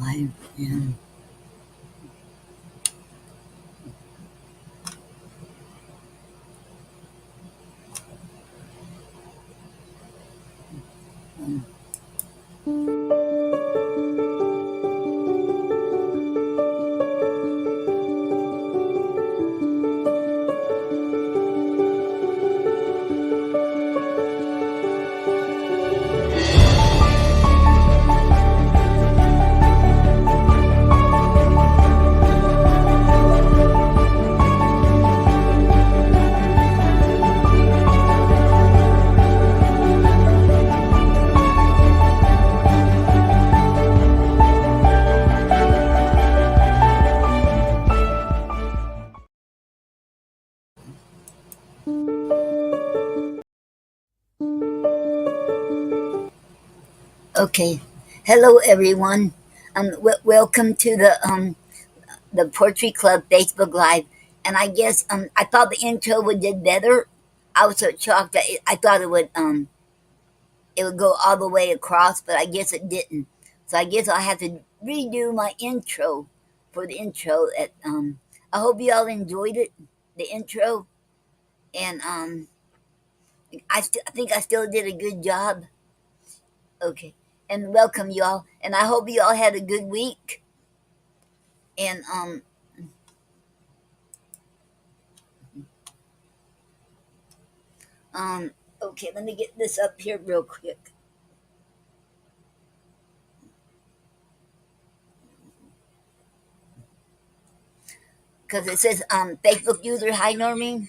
Live in um, Okay. Hello, everyone. Welcome to the Poetry Club Facebook Live. And I guess I thought the intro would did better. I was so shocked that I thought it would go all the way across, but I guess it didn't. So I guess I'll have to redo my intro for the intro. I hope you all enjoyed it, the intro, and I think I still did a good job. Okay, and welcome you all, and I hope you all had a good week. And um okay, let me get this up here real quick because it says Facebook user. Hi, Noreen.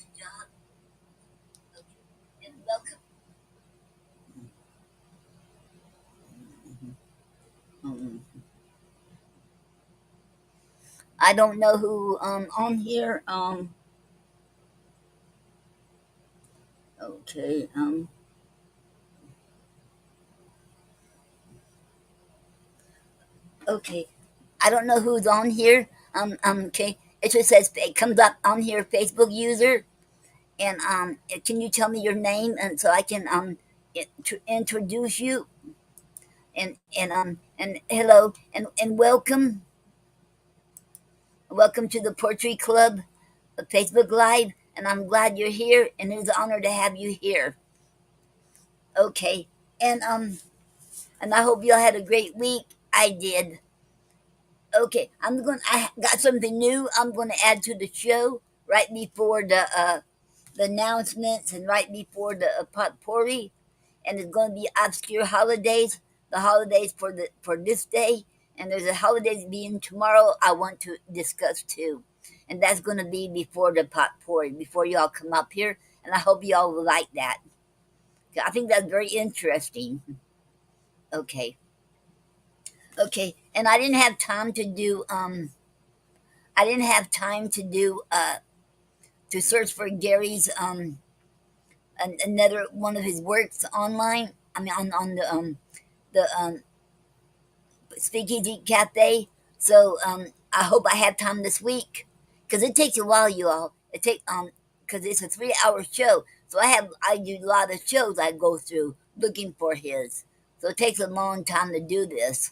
And welcome. Um, I don't know who on here. Okay. Okay. I don't know who's on here. Okay. It just says it comes up on here, Facebook user, and can you tell me your name and so I can introduce you and hello and welcome to the Poetry Club Facebook Live, and I'm glad you're here, and it's an honor to have you here. Okay, and and I hope you all had a great week. I did. Okay, I got something new. I'm going to add to the show right before the announcements and right before the potpourri, and it's going to be obscure holidays. The holidays for this day, and there's a holidays being tomorrow. I want to discuss too, and that's going to be before the potpourri, before y'all come up here, and I hope y'all will like that. I think that's very interesting. Okay, okay, and I didn't have time to do I didn't have time to do to search for Gary's another one of his works online. I mean on the Speakeasy Cafe. So I hope I have time this week because it takes a while, you all. It take because it's a 3 hour show. So I do a lot of shows I go through looking for his. So it takes a long time to do this.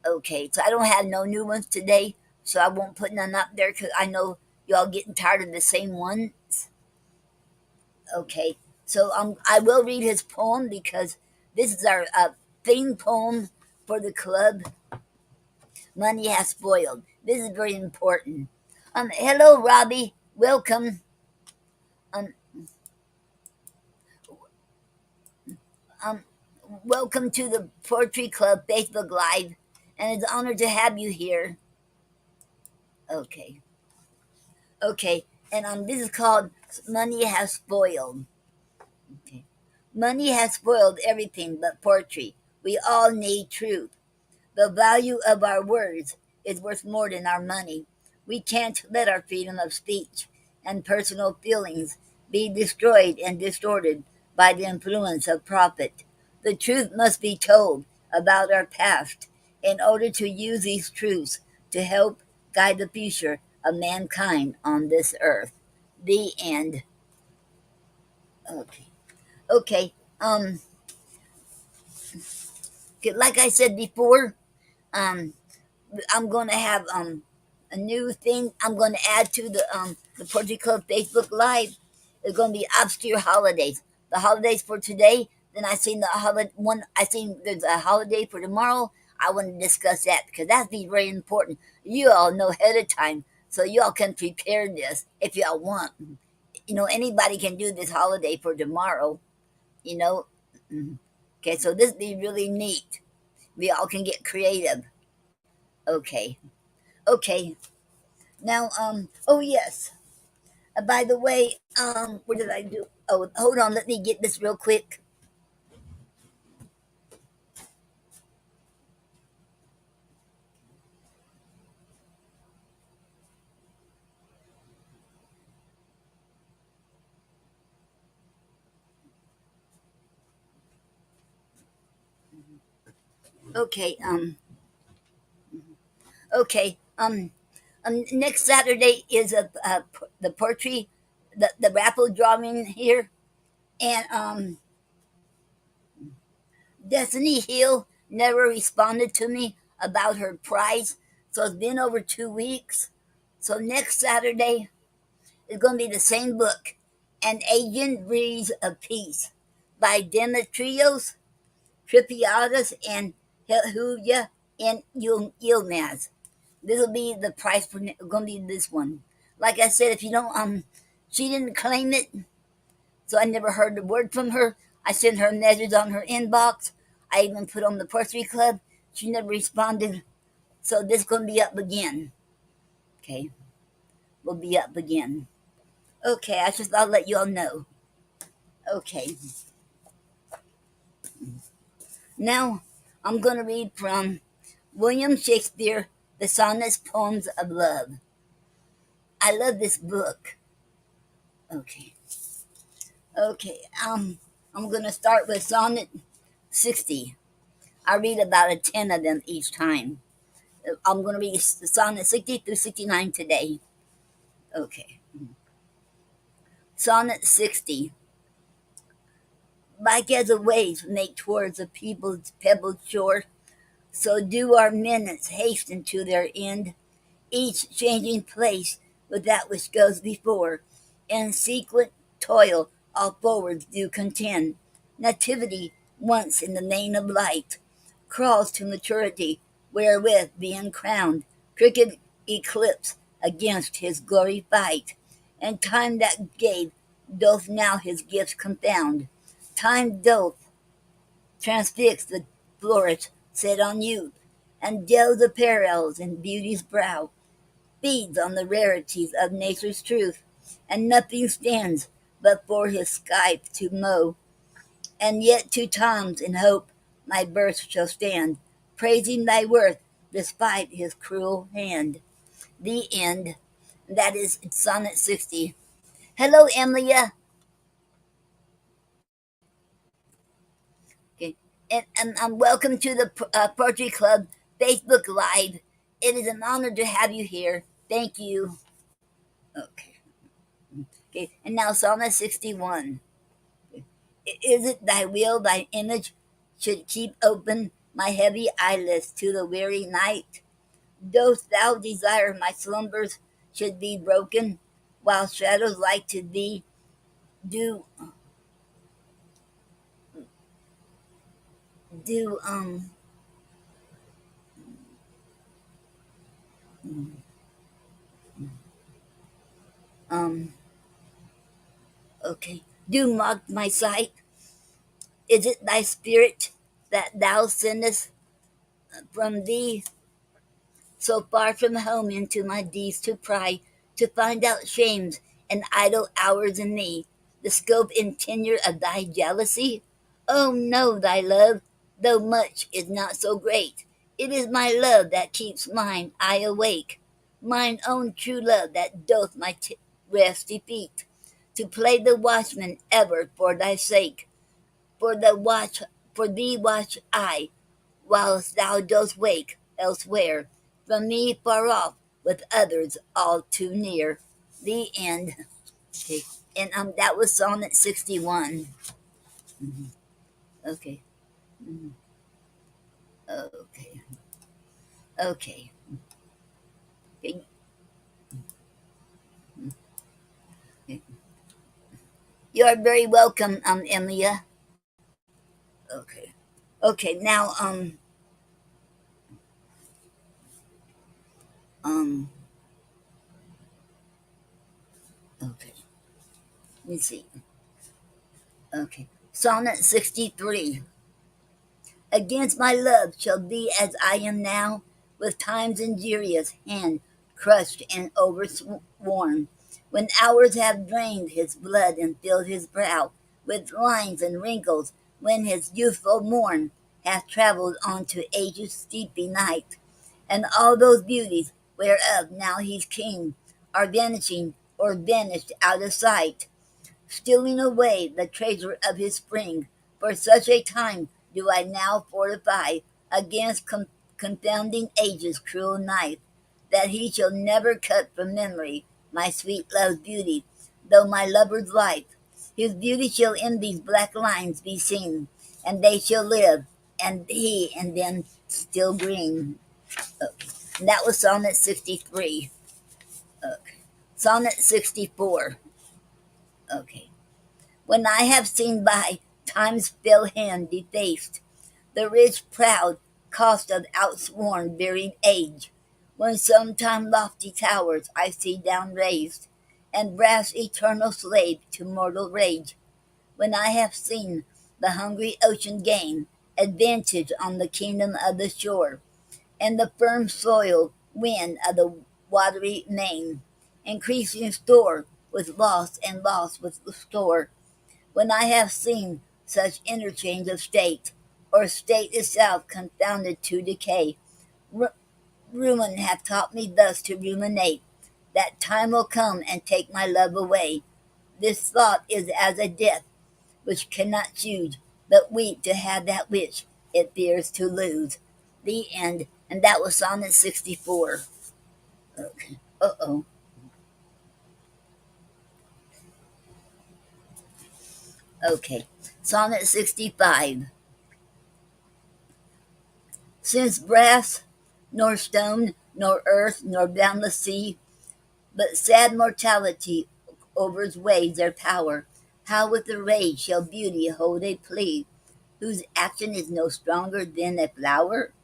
Okay, so I don't have no new ones today, so I won't put none up there because I know y'all getting tired of the same ones. Okay, so I will read his poem because this is our theme poem for the club. Money has spoiled. This is very important. Hello, Robbie. Welcome. Um, um, welcome to the Poetry Club Facebook Live, and it's an honor to have you here. Okay, okay, and this is called "Money Has Spoiled." Okay. Money has spoiled everything but poetry. We all need truth. The value of our words is worth more than our money. We can't let our freedom of speech and personal feelings be destroyed and distorted by the influence of profit. The truth must be told about our past in order to use these truths to help guide the future of mankind on this earth. The end. Okay. Okay. Like I said before, Um, I'm going to have a new thing I'm going to add to the Poetry Club Facebook Live. It's going to be obscure holidays. The holidays for today. Then I seen the holiday one. I seen there's a holiday for tomorrow. I want to discuss that because that'd be very important. You all know ahead of time, so you all can prepare this if y'all want. You know, anybody can do this holiday for tomorrow. You know, Mhm. Okay, so this be really neat. We all can get creative. Okay, okay. Now, oh yes. By the way, what did I do? Oh, hold on. Let me get this real quick. Okay, okay. Next Saturday is the poetry, the raffle drawing here, and Destiny Hill never responded to me about her prize, so it's been over 2 weeks. So next Saturday is going to be the same book, An Agent Breeze of Peace, by Demetrios Tripiatus and Helhuja and Yilmaz. This will be the price for going to be this one. Like I said, if you don't, she didn't claim it, so I never heard a word from her. I sent her messages on her inbox. I even put on the Poetry Club. She never responded. So this is going to be up again. Okay, we'll be up again. Okay, I just thought I'll let you all know. Okay, now I'm going to read from William Shakespeare, The Sonnets Poems of Love. I love this book. Okay, okay. I'm going to start with Sonnet 60. I read about 10 of them each time. I'm going to read Sonnet 60 through 69 today. Okay. Sonnet 60. Like as the waves make towards a people's pebbled shore, so do our minutes hasten to their end, each changing place with that which goes before. In sequent toil all forwards do contend. Nativity, once in the main of light, crawls to maturity, wherewith being crowned, crooked eclipse against his glory fight. And time that gave doth now his gifts confound. Time doth transfix the flourish set on youth, and gels the parallels in beauty's brow, feeds on the rarities of nature's truth, and nothing stands but for his scythe to mow. And yet 2 times in hope my birth shall stand, praising thy worth despite his cruel hand. The end. That is Sonnet 60. Hello, Emilia. Okay. And welcome to the Poetry Club Facebook Live. It is an honor to have you here. Thank you. Okay. Okay. And now Sonnet 61. Is it thy will, thy image should keep open my heavy eyelids to the weary night? Dost thou desire my slumbers should be broken, while shadows like to thee do do um okay, do mock my sight? Is it thy spirit that thou sendest from thee so far from home into my deeds to pry, to find out shames and idle hours in me, the scope and tenure of thy jealousy? Oh no, thy love, though much, is not so great. It is my love that keeps mine eye awake, mine own true love that doth my rest defeat, to play the watchman ever for thy sake. For the watch, for thee watch I, whilst thou dost wake elsewhere, from me far off, with others all too near. The end. Okay. And that was Sonnet 61. Okay. Okay. Okay. You are very welcome, Emilia. Okay. Okay, now, um, okay. Let me see. Okay. Sonnet 63. Against my love shall be as I am now, with time's injurious hand crushed and overworn. When hours have drained his blood and filled his brow with lines and wrinkles, when his youthful morn hath travelled on to age's steepy night, and all those beauties whereof now he's king are vanishing or vanished out of sight, stealing away the treasure of his spring. For such a time do I now fortify against confounding age's cruel knife, that he shall never cut from memory my sweet love's beauty, though my lover's life. His beauty shall in these black lines be seen, and they shall live, and he and them still green. Okay. And that was Sonnet 63. Okay. Sonnet 64. Okay. When I have seen by time's fell hand defaced the rich proud cost of outsworn buried age, when sometime lofty towers I see down raised, and brass eternal slave to mortal rage, when I have seen the hungry ocean gain advantage on the kingdom of the shore, and the firm soil wind of the watery main, increasing store with loss and loss with store, when I have seen such interchange of state, or state itself confounded to decay, ruin hath taught me thus to ruminate, that time will come and take my love away. This thought is as a death which cannot choose, but weep to have that which it fears to lose. The end. And that was Sonnet 64. Okay. Uh-oh. Okay. Sonnet 65. Since brass, nor stone, nor earth, nor boundless sea, but sad mortality overweighs their power, how with the rage shall beauty hold a plea, whose action is no stronger than a flower?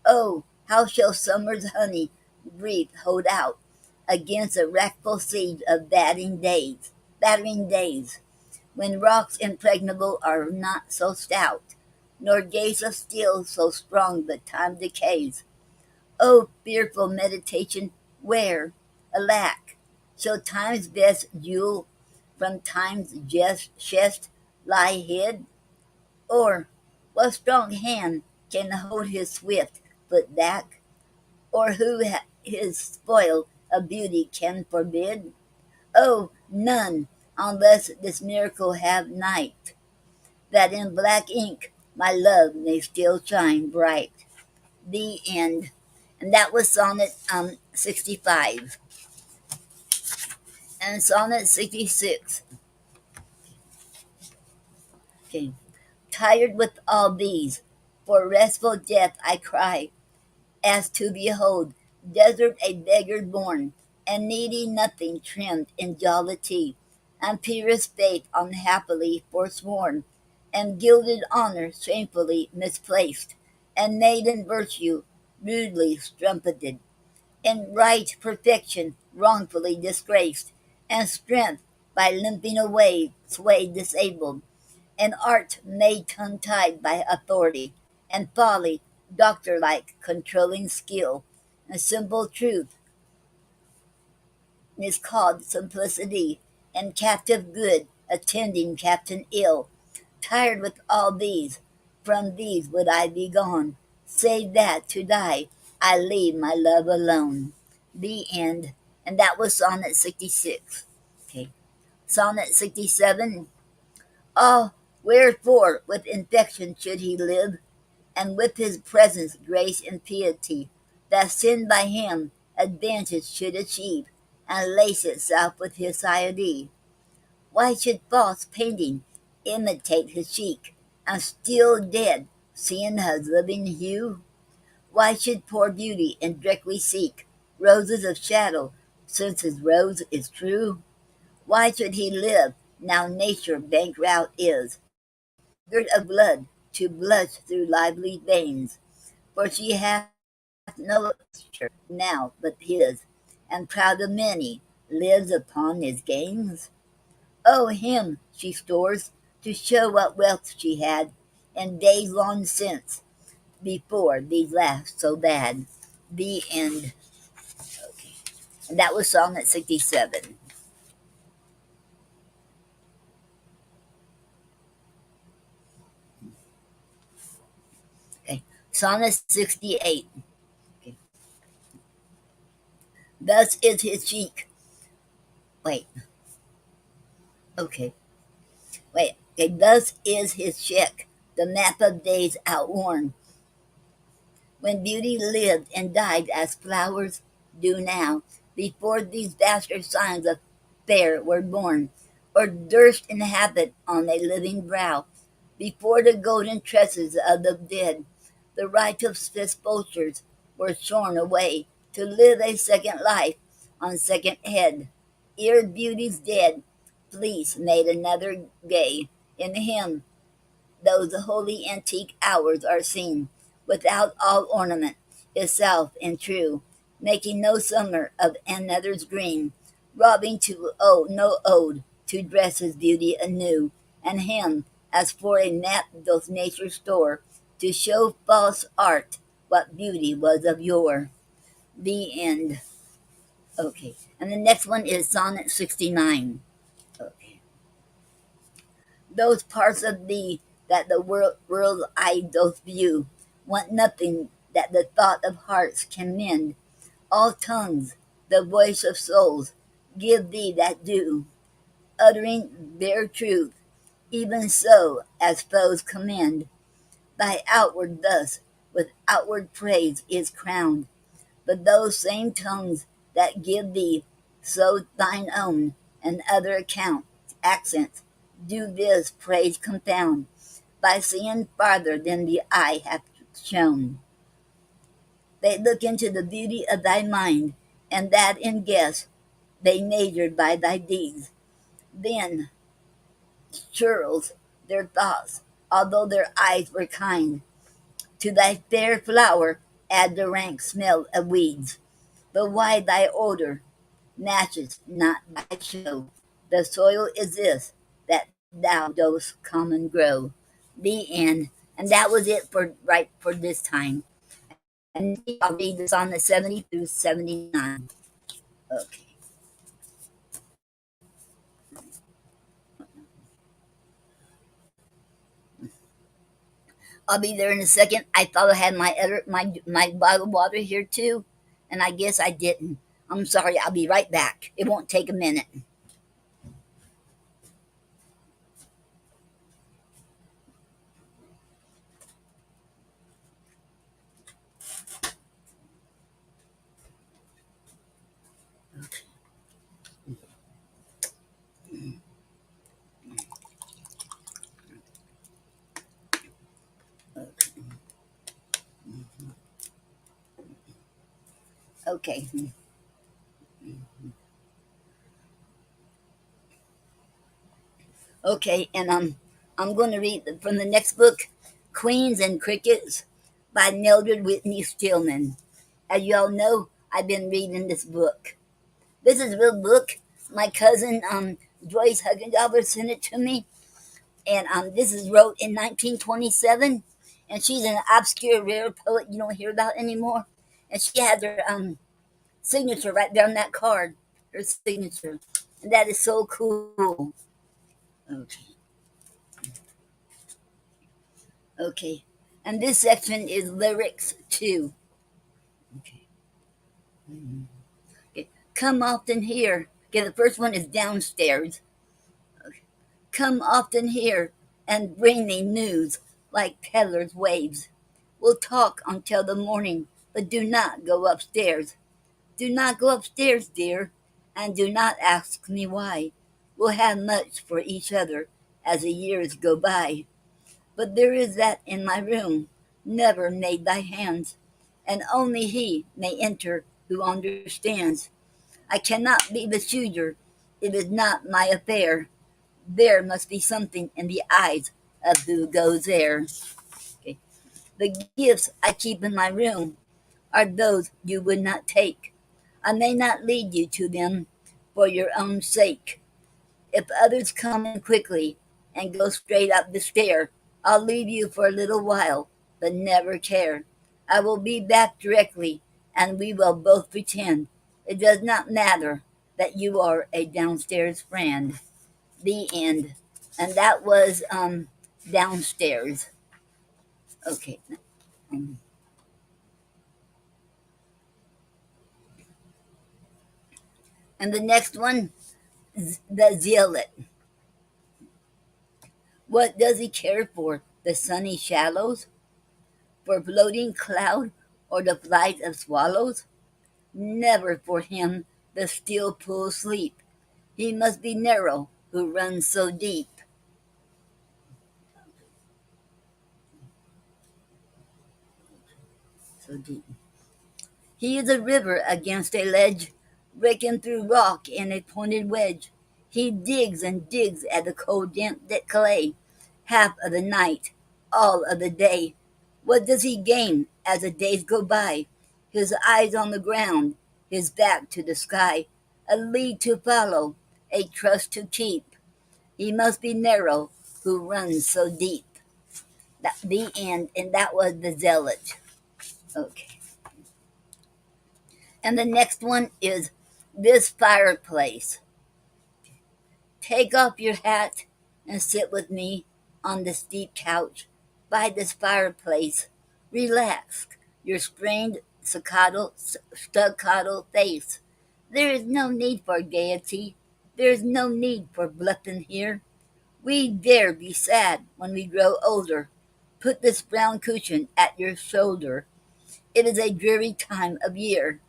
Oh, how shall summer's honey breath hold out against the wrathful siege of battering days, when rocks impregnable are not so stout, nor gates of steel so strong but time decays. O fearful meditation, where, alack, shall time's best jewel from time's chest lie hid? Or what strong hand can hold his swift foot back? Or who his spoil of beauty can forbid? Oh, none, unless this miracle have night, that in black ink my love may still shine bright. The end. And that was Sonnet 65. And Sonnet 66. Okay. Tired with all these, for restful death I cry, as to behold desert a beggar born, and needy nothing trimmed in jollity, and purest faith unhappily forsworn, and gilded honor shamefully misplaced, and maiden virtue rudely strumpeted, in right perfection wrongfully disgraced, and strength by limping away swayed disabled, and art made tongue-tied by authority, and folly doctor-like controlling skill, and simple truth is called simplicity, and captive good attending captain ill. Tired with all these, from these would I be gone, save that to die I leave my love alone. The end. And that was Sonnet 66. Okay. Sonnet 67. Ah, wherefore with infection should he live, and with his presence grace and piety, that sin by him advantage should achieve, and lace itself with his satiety? Why should false painting imitate his cheek, and still dead seeing his living hue? Why should poor beauty indirectly seek roses of shadow, since his rose is true? Why should he live, now nature bankrupt is, girt of blood, to blush through lively veins? For she hath no vesture now but his, and proud of many, lives upon his gains. Oh, him she stores, to show what wealth she had in days long since, before these last so bad. The end. Okay. And that was Sonnet 67. Okay. Sonnet 68. Okay. Thus is his cheek. Wait. Okay. Wait. Okay. Thus is his cheek, the map of days outworn, when beauty lived and died as flowers do now, before these vaster signs of fair were born, or durst inhabit on a living brow, before the golden tresses of the dead, the right of sepulchres were shorn away, to live a second life on second head. Ere beauty's dead fleece made another gay, in him those holy antique hours are seen, without all ornament, itself and true, making no summer of another's green, robbing to owe no ode to dress his beauty anew, and him, as for a map doth nature store, to show false art what beauty was of yore. The end. Okay. And the next one is Sonnet 69. Okay. Those parts of thee that the world's eye doth view want nothing that the thought of hearts can mend. All tongues, the voice of souls, give thee that due, uttering bare truth, even so as foes commend. Thy outward thus with outward praise is crowned, but those same tongues that give thee so thine own and other account accents do this praise confound, by seeing farther than the eye hath shown. They look into the beauty of thy mind, and that in guess they measured by thy deeds. Then churls their thoughts, although their eyes were kind. To thy fair flower add the rank smell of weeds. But why thy odor matches not thy show? The soil is this, that thou dost come and grow. The end. And that was it for right for this time. And I'll read this on the 70 through 79. Okay. I'll be there in a second. I thought I had my bottle of water here too, and I guess I didn't. I'm sorry. I'll be right back. It won't take a minute. Okay. Okay, and I'm going to read from the next book, Queens and Crickets by Mildred Whitney Stillman. As you all know, I've been reading this book. This is a real book. My cousin Joyce Huggendolver sent it to me, and this is wrote in 1927, and she's an obscure rare poet you don't hear about anymore, and she has her signature right there on that card, her signature, and that is so cool. Okay. Okay. And this section is lyrics too. Okay. Okay. Come often here. Okay, the first one is downstairs. Okay. Come often here and bring me news like peddlers' waves. We'll talk until the morning, but do not go upstairs. Do not go upstairs, dear, and do not ask me why. We'll have much for each other as the years go by. But there is that in my room, never made thy hands, and only he may enter who understands. I cannot be the shooter. It is not my affair. There must be something in the eyes of who goes there. Okay. The gifts I keep in my room are those you would not take. I may not lead you to them for your own sake. If others come in quickly and go straight up the stair, I'll leave you for a little while, but never care. I will be back directly, and we will both pretend it does not matter that you are a downstairs friend. The end. And that was downstairs. Okay. Um, and the next one, the zealot. What does he care for? The sunny shallows? For floating cloud or the flight of swallows? Never for him the still pool sleep. He must be narrow who runs so deep. So deep. He is a river against a ledge, breaking through rock in a pointed wedge. He digs and digs at the cold damp clay, half of the night, all of the day. What does he gain as the days go by? His eyes on the ground, his back to the sky, a lead to follow, a trust to keep. He must be narrow who runs so deep. That the end, and that was the zealot. Okay. And the next one is this fireplace. Take off your hat and sit with me on the steep couch by this fireplace. Relax your strained staccato face. There is no need for gaiety. There is no need for bluffing here. We dare be sad when we grow older. Put this brown cushion at your shoulder. It is a dreary time of year.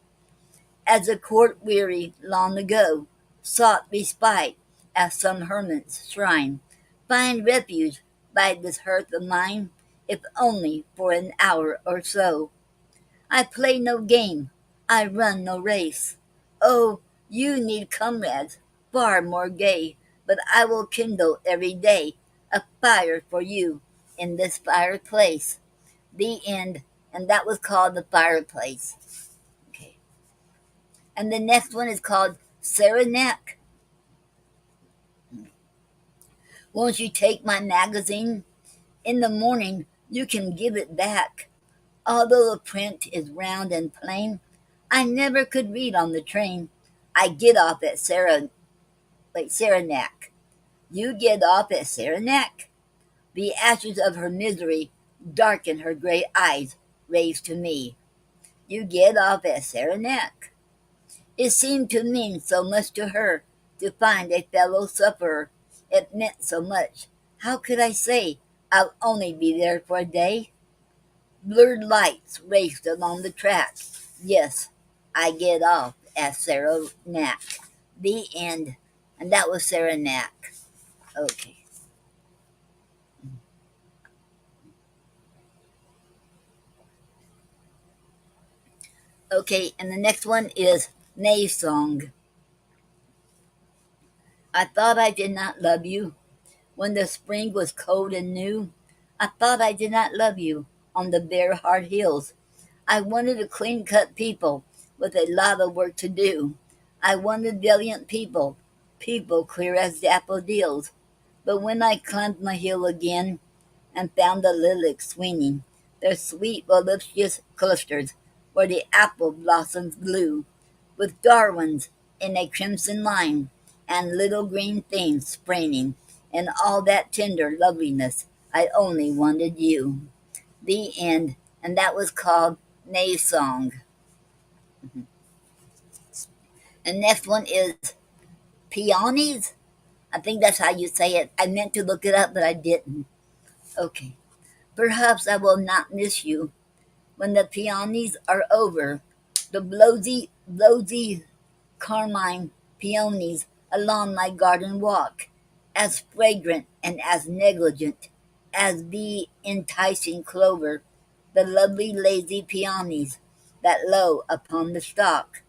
As the court weary long ago sought respite at some hermit's shrine, find refuge by this hearth of mine, if only for an hour or so. I play no game, I run no race. Oh, you need comrades far more gay, but I will kindle every day a fire for you in this fireplace. The end, and that was called the fireplace. Okay. And the next one is called Saranac. Won't you take my magazine? In the morning, you can give it back. Although the print is round and plain, I never could read on the train. I get off at Saranac. You get off at Saranac? The ashes of her misery darken her gray eyes, raised to me. You get off at Saranac? It seemed to mean so much to her to find a fellow sufferer. It meant so much. How could I say I'll only be there for a day? Blurred lights raced along the track. Yes, I get off at Saranac. The end. And that was Saranac. Okay. Okay, and the next one is May's song. I thought I did not love you when the spring was cold and new. I thought I did not love you on the bare hard hills. I wanted a clean cut people with a lot of work to do. I wanted valiant people, people clear as daffodils. But when I climbed my hill again and found the lilacs swinging, their sweet voluptuous clusters where the apple blossoms blew, with Darwin's in a crimson line, and little green things spraining, and all that tender loveliness, I only wanted you. The end, and that was called May's Song. And next one is Peonies. I think that's how you say it. I meant to look it up, but I didn't. Okay. Perhaps I will not miss you when the peonies are over. The blowsy carmine peonies along my garden walk, as fragrant and as negligent as the enticing clover. The lovely lazy peonies that low upon the stalk.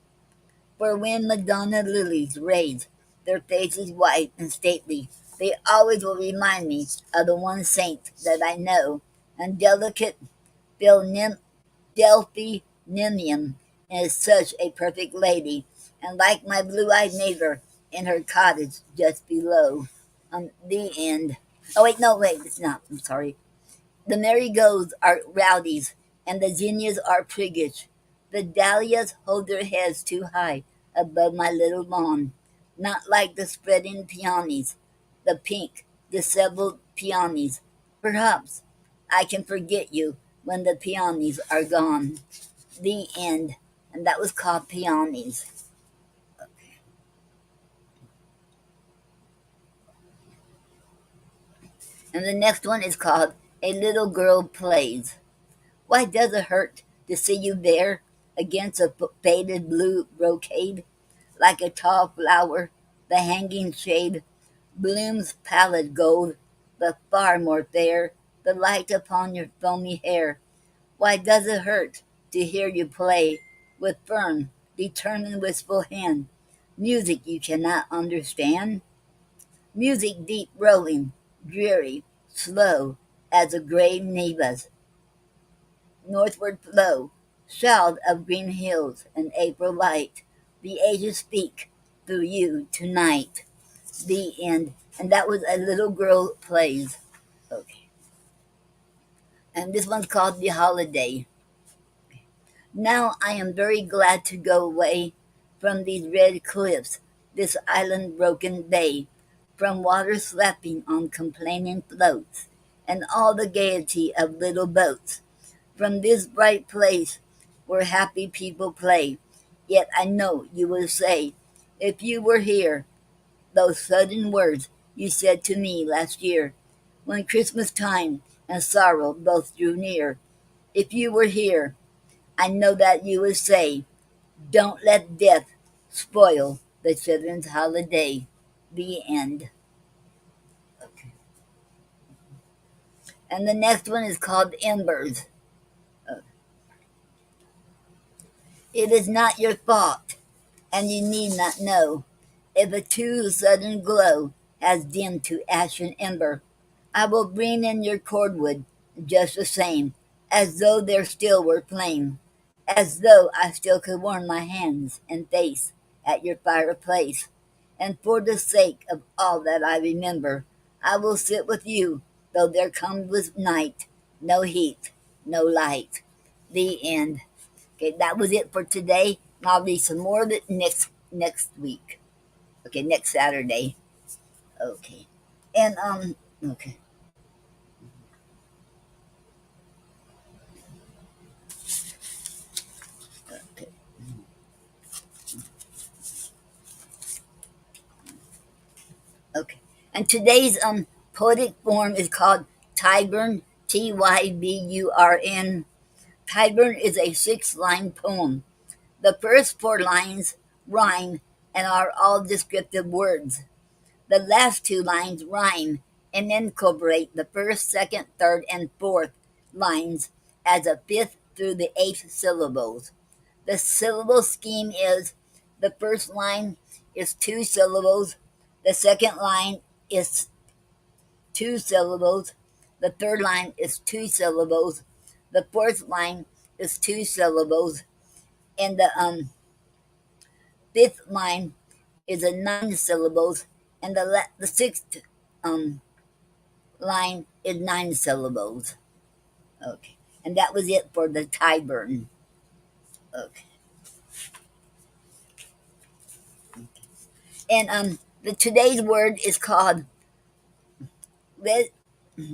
For when Madonna lilies raise their faces white and stately, they always will remind me of the one saint that I know, and delicate Phil Delphi Nimium is such a perfect lady, and like my blue-eyed neighbor in her cottage just below. The end. Oh wait, no, wait, it's not. I'm sorry. The marigolds are rowdies, and the zinnias are priggish. The dahlias hold their heads too high above my little lawn, not like the spreading peonies, the pink, disheveled peonies. Perhaps I can forget you when the peonies are gone. The end. And that was called Peonies. And the next one is called A Little Girl Plays. Why does it hurt to see you there against a faded blue brocade? Like a tall flower, the hanging shade blooms pallid gold, but far more fair, the light upon your foamy hair. Why does it hurt to hear you play with firm, determined, wistful hand? Music you cannot understand? Music deep rolling, dreary, slow as a gray Neva's northward flow, shroud of green hills and April light. The ages speak through you tonight. The end. And that was A Little Girl Plays. Okay. And this one's called The Holiday. Now I am very glad to go away from these red cliffs, this island broken bay, from water slapping on complaining floats, and all the gaiety of little boats, from this bright place where happy people play. Yet I know you will say, if you were here, those sudden words you said to me last year, when Christmas time and sorrow both drew near, if you were here, I know that you would say, don't let death spoil the children's holiday. The end. Okay. And the next one is called Embers. Uh, It is not your fault, and you need not know, if a too sudden glow has dimmed to ashen ember. I will bring in your cordwood just the same, as though there still were flame, as though I still could warm my hands and face at your fireplace. And for the sake of all that I remember, I will sit with you, though there comes with night no heat, no light. The end. Okay, that was it for today. I'll read some more of it next week. Okay, next Saturday. Okay, and okay, okay, okay. And today's poetic form is called Tyburn. Tyburn. Tyburn is a six-line poem. The first four lines rhyme and are all descriptive words. The last two lines rhyme and incorporate the first, second, third, and fourth lines as a fifth through the eighth syllables. The syllable scheme is the first line is two syllables, the second line is two syllables, the third line is two syllables, the fourth line is two syllables, and the fifth line is a nine syllables, and the sixth um, line is nine syllables. Okay, and that was it for the Tyburn. Okay, and the today's word is called. Let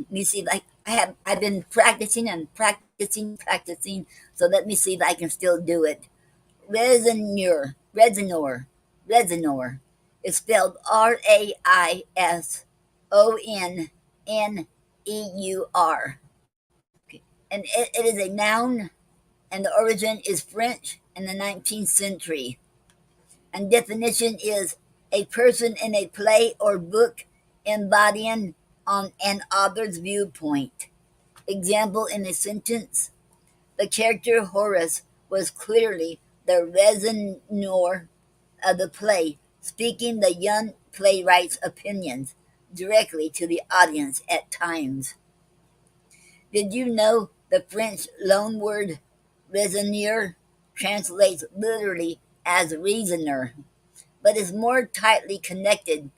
me see. Like I've been practicing and practicing. So let me see if I can still do it. Resinor. It's spelled Raisonneur. Okay. And it is a noun, and the origin is French in the 19th century. And definition is a person in a play or book embodying on an author's viewpoint. Example in a sentence: the character Horace was clearly the resonator of the play, speaking the young playwright's opinions directly to the audience at times. Did you know the French loanword raisonnier translates literally as reasoner, but is more tightly connected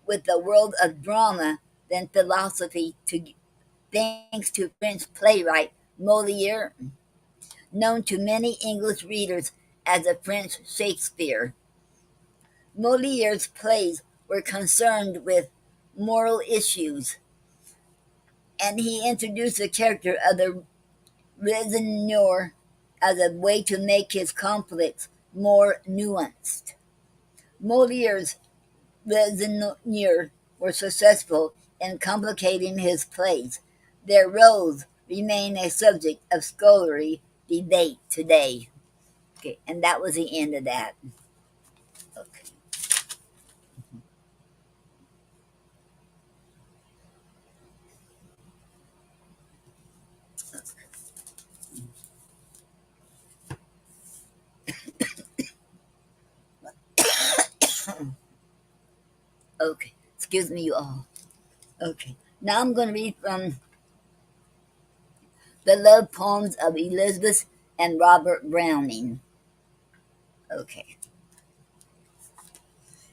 with the world of drama than philosophy thanks to French playwright Molière, known to many English readers as the French Shakespeare. Molière's plays were concerned with moral issues, and he introduced the character of the raisonneur as a way to make his conflicts more nuanced. Moliere's raisonneurs were successful in complicating his plays. Their roles remain a subject of scholarly debate today. Okay, and that was the end of that. Okay. Okay. Excuse me, you all. Okay. Now I'm going to read from the love poems of Elizabeth and Robert Browning. Okay.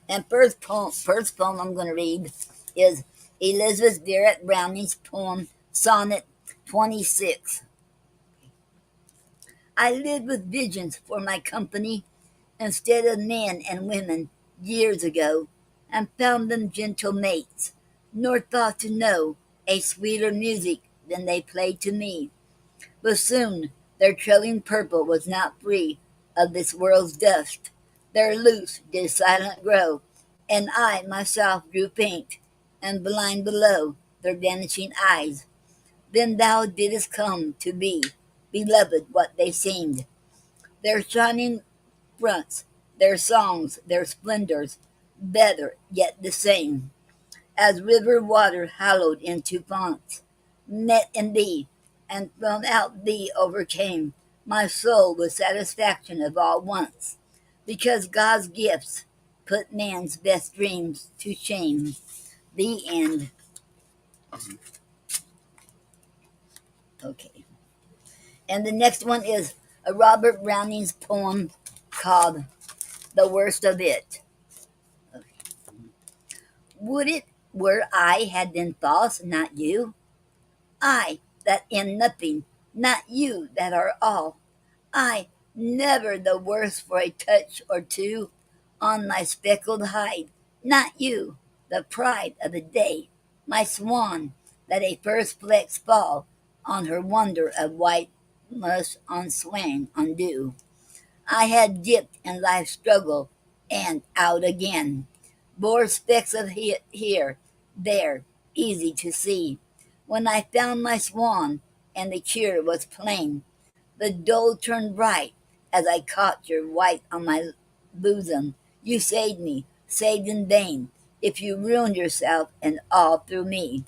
And first poem I'm going to read is Elizabeth Barrett Browning's poem Sonnet 26. I lived with visions for my company instead of men and women years ago, and found them gentle mates, nor thought to know a sweeter music than they played to me. But soon their trailing purple was not free of this world's dust. Their loose did silent grow, and I myself grew faint and blind below their vanishing eyes. Then thou didst come to be, beloved what they seemed. Their shining fronts, their songs, their splendors, better yet the same as river water hallowed into fonts, met in thee, and from out thee overcame my soul with satisfaction of all wants, because God's gifts put man's best dreams to shame. The end. Okay. And the next one is a Robert Browning's poem called The Worst of It. Would it were I had been false, not you? I that am nothing, not you that are all. I never the worse for a touch or two on my speckled hide, not you, the pride of the day, my swan, that a first flecks fall on her wonder of white must on swain undo. I had dipped in life's struggle and out again, bore specks of here, there, easy to see. When I found my swan, and the cure was plain, the dole turned bright as I caught your white on my bosom. You saved me, saved in vain, if you ruined yourself and all through me.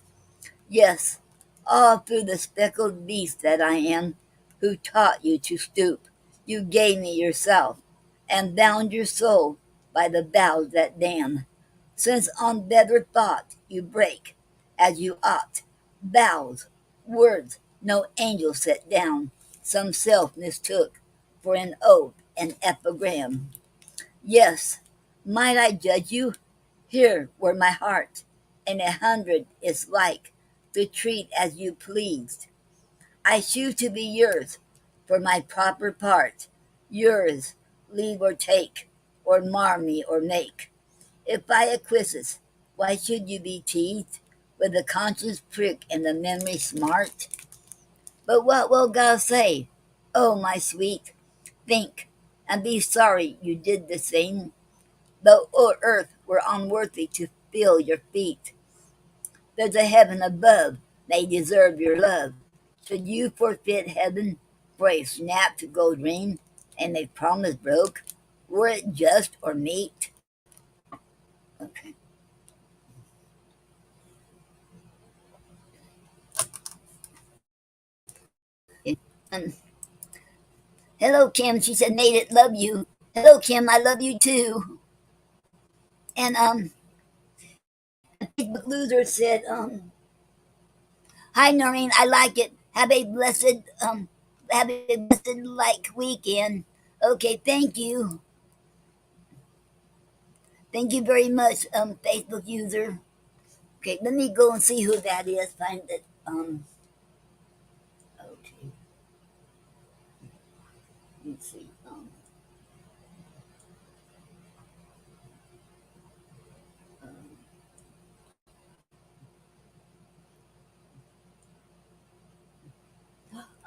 Yes, all through the speckled beast that I am, who taught you to stoop. You gave me yourself, and bound your soul by the vows that damn. Since on better thought you break, as you ought, vows, words no angel set down, some self mistook for an oath and epigram. Yes, might I judge you? Here were my heart, and 100 is like, to treat as you pleased. I choose to be yours for my proper part, yours, leave or take, or mar me or make. If I acquiesce, why should you be teased with the conscience prick and the memory smart? But what will God say? Oh, my sweet, think and be sorry you did the same. Though earth were unworthy to fill your feet, there's a heaven above, they deserve your love. Should you forfeit heaven for a snapped gold ring and a promise broke? Were it just or meet? Okay. And Hello, Kim. She said, "Made it. Love you." Hello, Kim. I love you too. And Facebook loser said, "Hi, Noreen. I like it. Have a blessed like weekend." Okay, thank you very much, Facebook user. Okay, let me go and see who that is. Find it. Okay, let's see.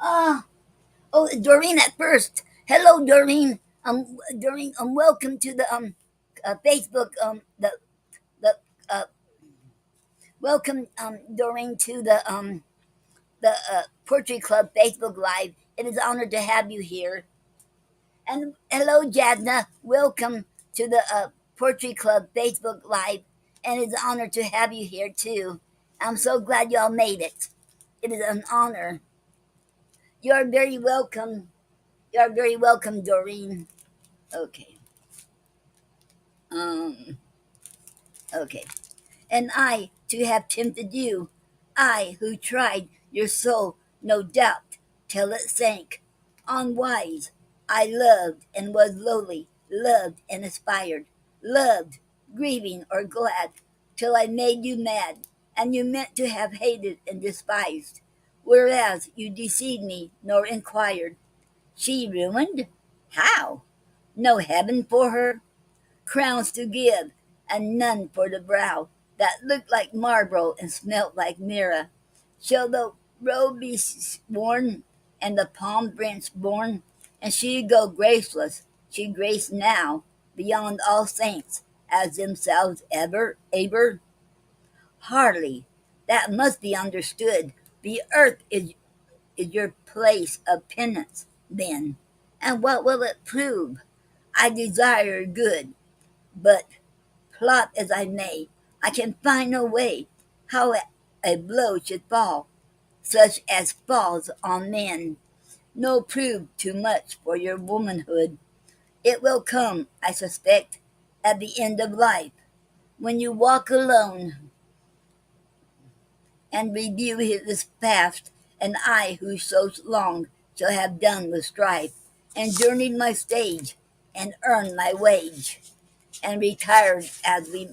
Ah, oh, Doreen at first. Hello, Doreen. Doreen. Welcome to the Facebook the welcome Doreen to the Poetry Club Facebook Live. It is an honor to have you here. And hello, Jadna. Welcome to the Poetry Club Facebook Live. And it's an honor to have you here too. I'm so glad y'all made it. It is an honor. You're very welcome. You're very welcome, Doreen. Okay. Um. Okay. And I to have tempted you, I who tried your soul, no doubt, till it sank. Unwise, I loved and was lowly, loved and aspired, loved, grieving or glad, till I made you mad, and you meant to have hated and despised, whereas you deceived me nor inquired. She ruined? How? No heaven for her? Crowns to give, and none for the brow that looked like marble and smelt like myrrh. Shall the robe be worn and the palm branch borne, and she go graceless, she grace now, beyond all saints, as themselves ever? Hardly, that must be understood. The earth is your place of penance, then, and what will it prove? I desire good, but plot as I may, I can find no way how a blow should fall, such as falls on men. No prove too much for your womanhood. It will come, I suspect, at the end of life, when you walk alone and review his past, and I who so long shall have done with strife, and journeyed my stage, and earned my wage, and retired as we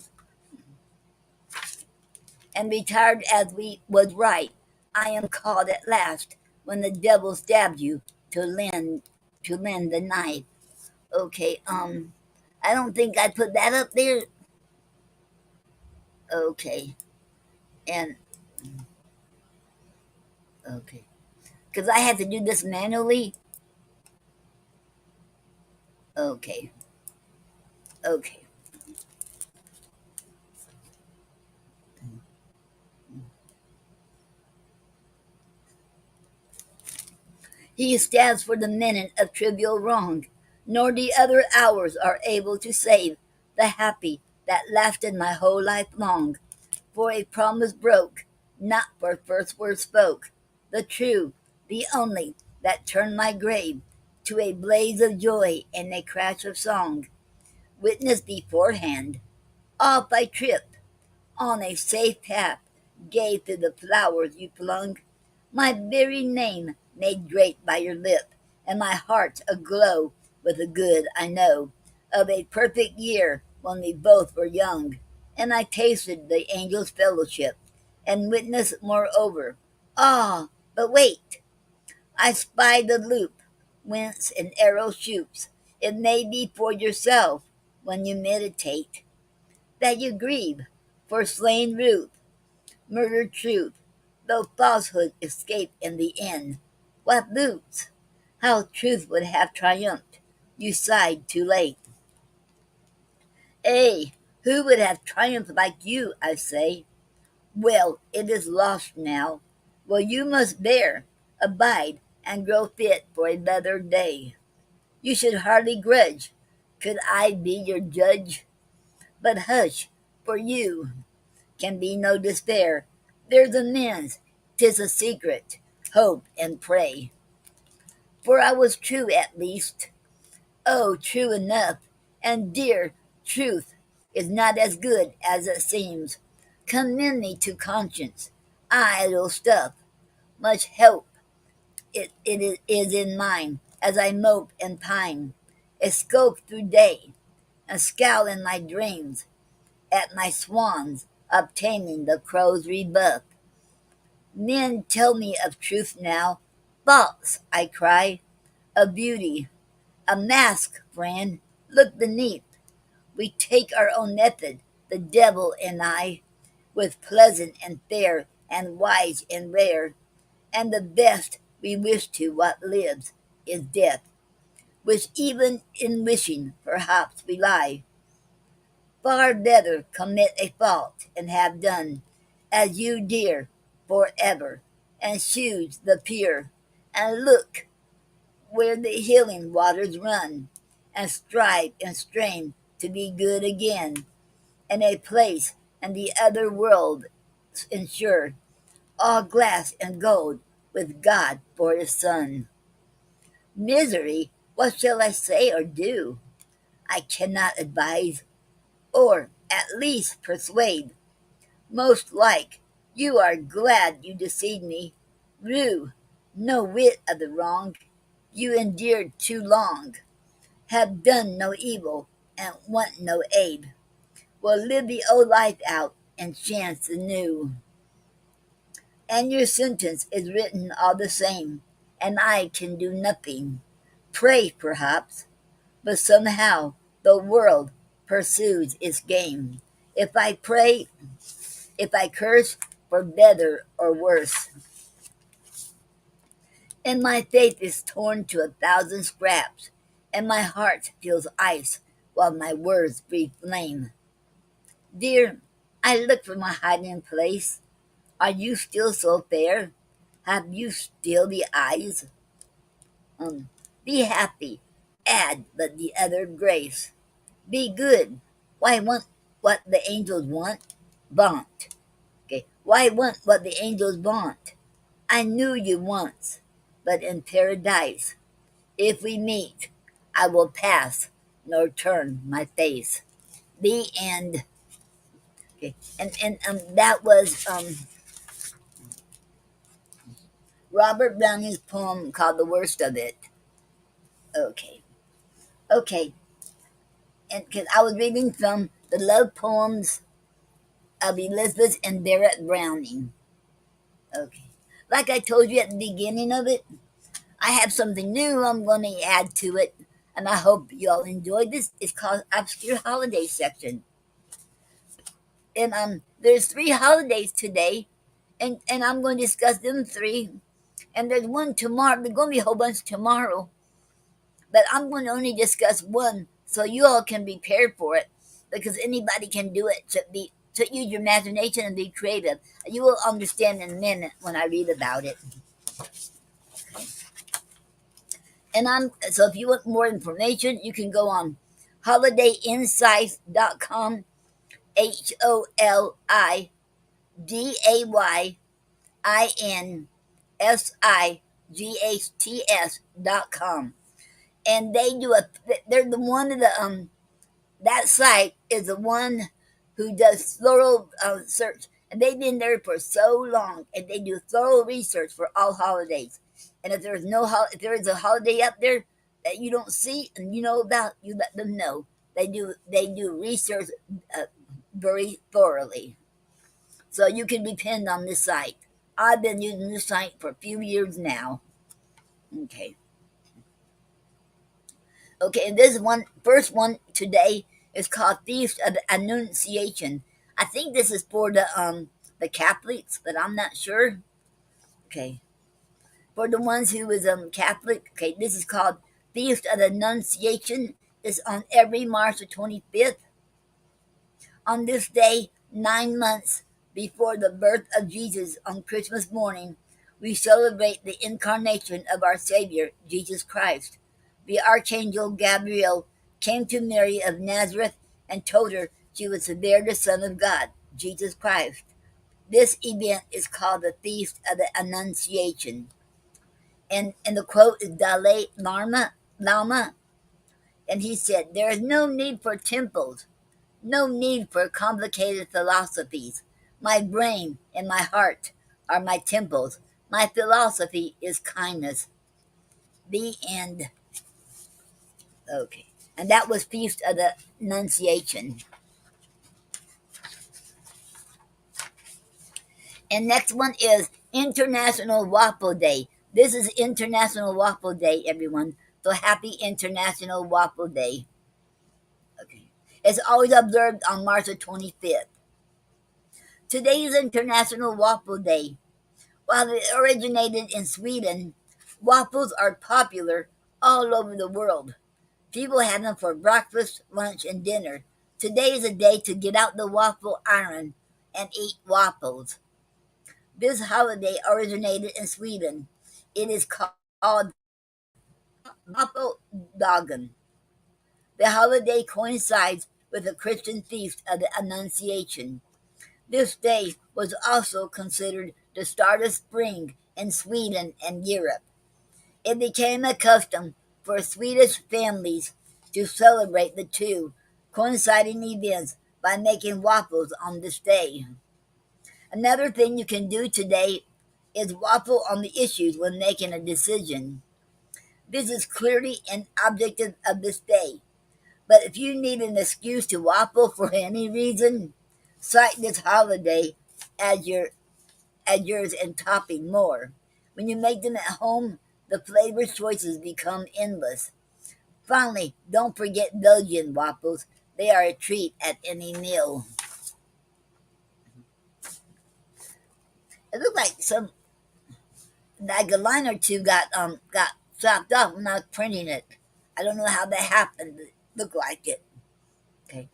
was right. I am called at last when the devil stabbed you to lend the knife. Okay, I don't think I put that up there. Okay, and okay, because I had to do this manually. Okay, okay. He stands for the minute of trivial wrong, nor the other hours are able to save the happy that lasted my whole life long. For a promise broke, not for first word spoke, the true, the only, that turned my grave to a blaze of joy and a crash of song. Witness beforehand, off I tripped, on a safe path, gay through the flowers you flung, my very name made great by your lip, and my heart aglow with the good I know of a perfect year when we both were young, and I tasted the angel's fellowship, and witnessed moreover. Ah, but wait, I spy the loop whence an arrow shoots. It may be for yourself when you meditate that you grieve for slain Ruth, murdered truth, though falsehood escape in the end. What boots? How truth would have triumphed. You sighed too late. Ay, who would have triumphed like you, I say? Well, it is lost now. Well, you must bear, abide, and grow fit for a better day. You should hardly grudge. Could I be your judge? But hush, for you can be no despair. There's amends, 'tis a secret. Hope and pray. For I was true at least. Oh, true enough. And dear, truth is not as good as it seems. Commend me to conscience. Idle stuff. Much help it is in mine, as I mope and pine, a skulk through day, and scowl in my dreams at my swans obtaining the crow's rebuff. Men tell me of truth now. False, I cry, of beauty. A mask, friend, look beneath. We take our own method, the devil and I, with pleasant and fair and wise and rare, and the best we wish to what lives is death, which even in wishing perhaps we lie. Far better commit a fault and have done, as you dear, for ever, and choose the pure, and look where the healing waters run, and strive and strain to be good again, and a place in the other world ensure, all glass and gold, with God for his son. Misery, what shall I say or do? I cannot advise, or at least persuade. Most like, you are glad you deceived me. Rue, no whit of the wrong you endured too long. Have done no evil, and want no aid. Will live the old life out, and chance the new. And your sentence is written all the same, and I can do nothing. Pray, perhaps, but somehow the world pursues its game. If I pray, if I curse, for better or worse, and my faith is torn to 1,000 scraps, and my heart feels ice while my words breathe flame. Dear, I look for my hiding place. Are you still so fair? Have you still the eyes? Be happy, add but the other grace. Be good. Why want what the angels want? Vaunt. Okay. Why want what the angels vaunt? I knew you once, but in paradise, if we meet, I will pass, nor turn my face. The end. Okay. And that was Robert Browning's poem called "The Worst of It." Okay. Okay. And because I was reading from the love poems of Elizabeth and Barrett Browning. Okay. Like I told you at the beginning of it, I have something new I'm going to add to it, and I hope you all enjoyed this. It's called Obscure Holiday Section. And there's 3 holidays today, and I'm going to discuss them three. And there's one tomorrow. There's going to be a whole bunch tomorrow, but I'm going to only discuss one so you all can be prepared for it, because anybody can do it. To use your imagination and be creative. You will understand in a minute when I read about it. And so if you want more information, you can go on holidayinsights.com, HOLIDAYINSIGHTS.com. And they're the one of the that site is the one who does thorough search, and they've been there for so long, and they do thorough research for all holidays. And if if there is a holiday up there that you don't see and you know about, you let them know. They do research very thoroughly, so you can depend on this site. I've been using this site for a few years now. Okay. Okay, and this one, first one today is called Feast of the Annunciation. I think this is for the Catholics, but I'm not sure. Okay, for the ones who is Catholic. Okay, this is called Feast of the Annunciation. It's on every March the 25th. On this day, 9 months before the birth of Jesus on Christmas morning, we celebrate the incarnation of our Savior, Jesus Christ. The Archangel Gabriel came to Mary of Nazareth and told her she was to bear the Son of God, Jesus Christ. This event is called the Feast of the Annunciation. And the quote is Dalai Lama, and he said, "There is no need for temples, no need for complicated philosophies. My brain and my heart are my temples. My philosophy is kindness." The end. Okay. And that was Feast of the Annunciation. And next one is International Waffle Day. This is International Waffle Day, everyone. So happy International Waffle Day. Okay. It's always observed on March the 25th. Today is International Waffle Day. While it originated in Sweden, waffles are popular all over the world. People have them for breakfast, lunch, and dinner. Today is a day to get out the waffle iron and eat waffles. This holiday originated in Sweden. It is called Waffledagen. The holiday coincides with the Christian feast of the Annunciation. This day was also considered the start of spring in Sweden and Europe. It became a custom for Swedish families to celebrate the two coinciding events by making waffles on this day. Another thing you can do today is waffle on the issues when making a decision. This is clearly an objective of this day. But if you need an excuse to waffle for any reason, cite this holiday as yours and topping more. When you make them at home, the flavor choices become endless. Finally, don't forget Belgian waffles. They are a treat at any meal. It looked like a line or two got chopped off when I was printing it. I don't know how that happened, but it looked like it. Okay.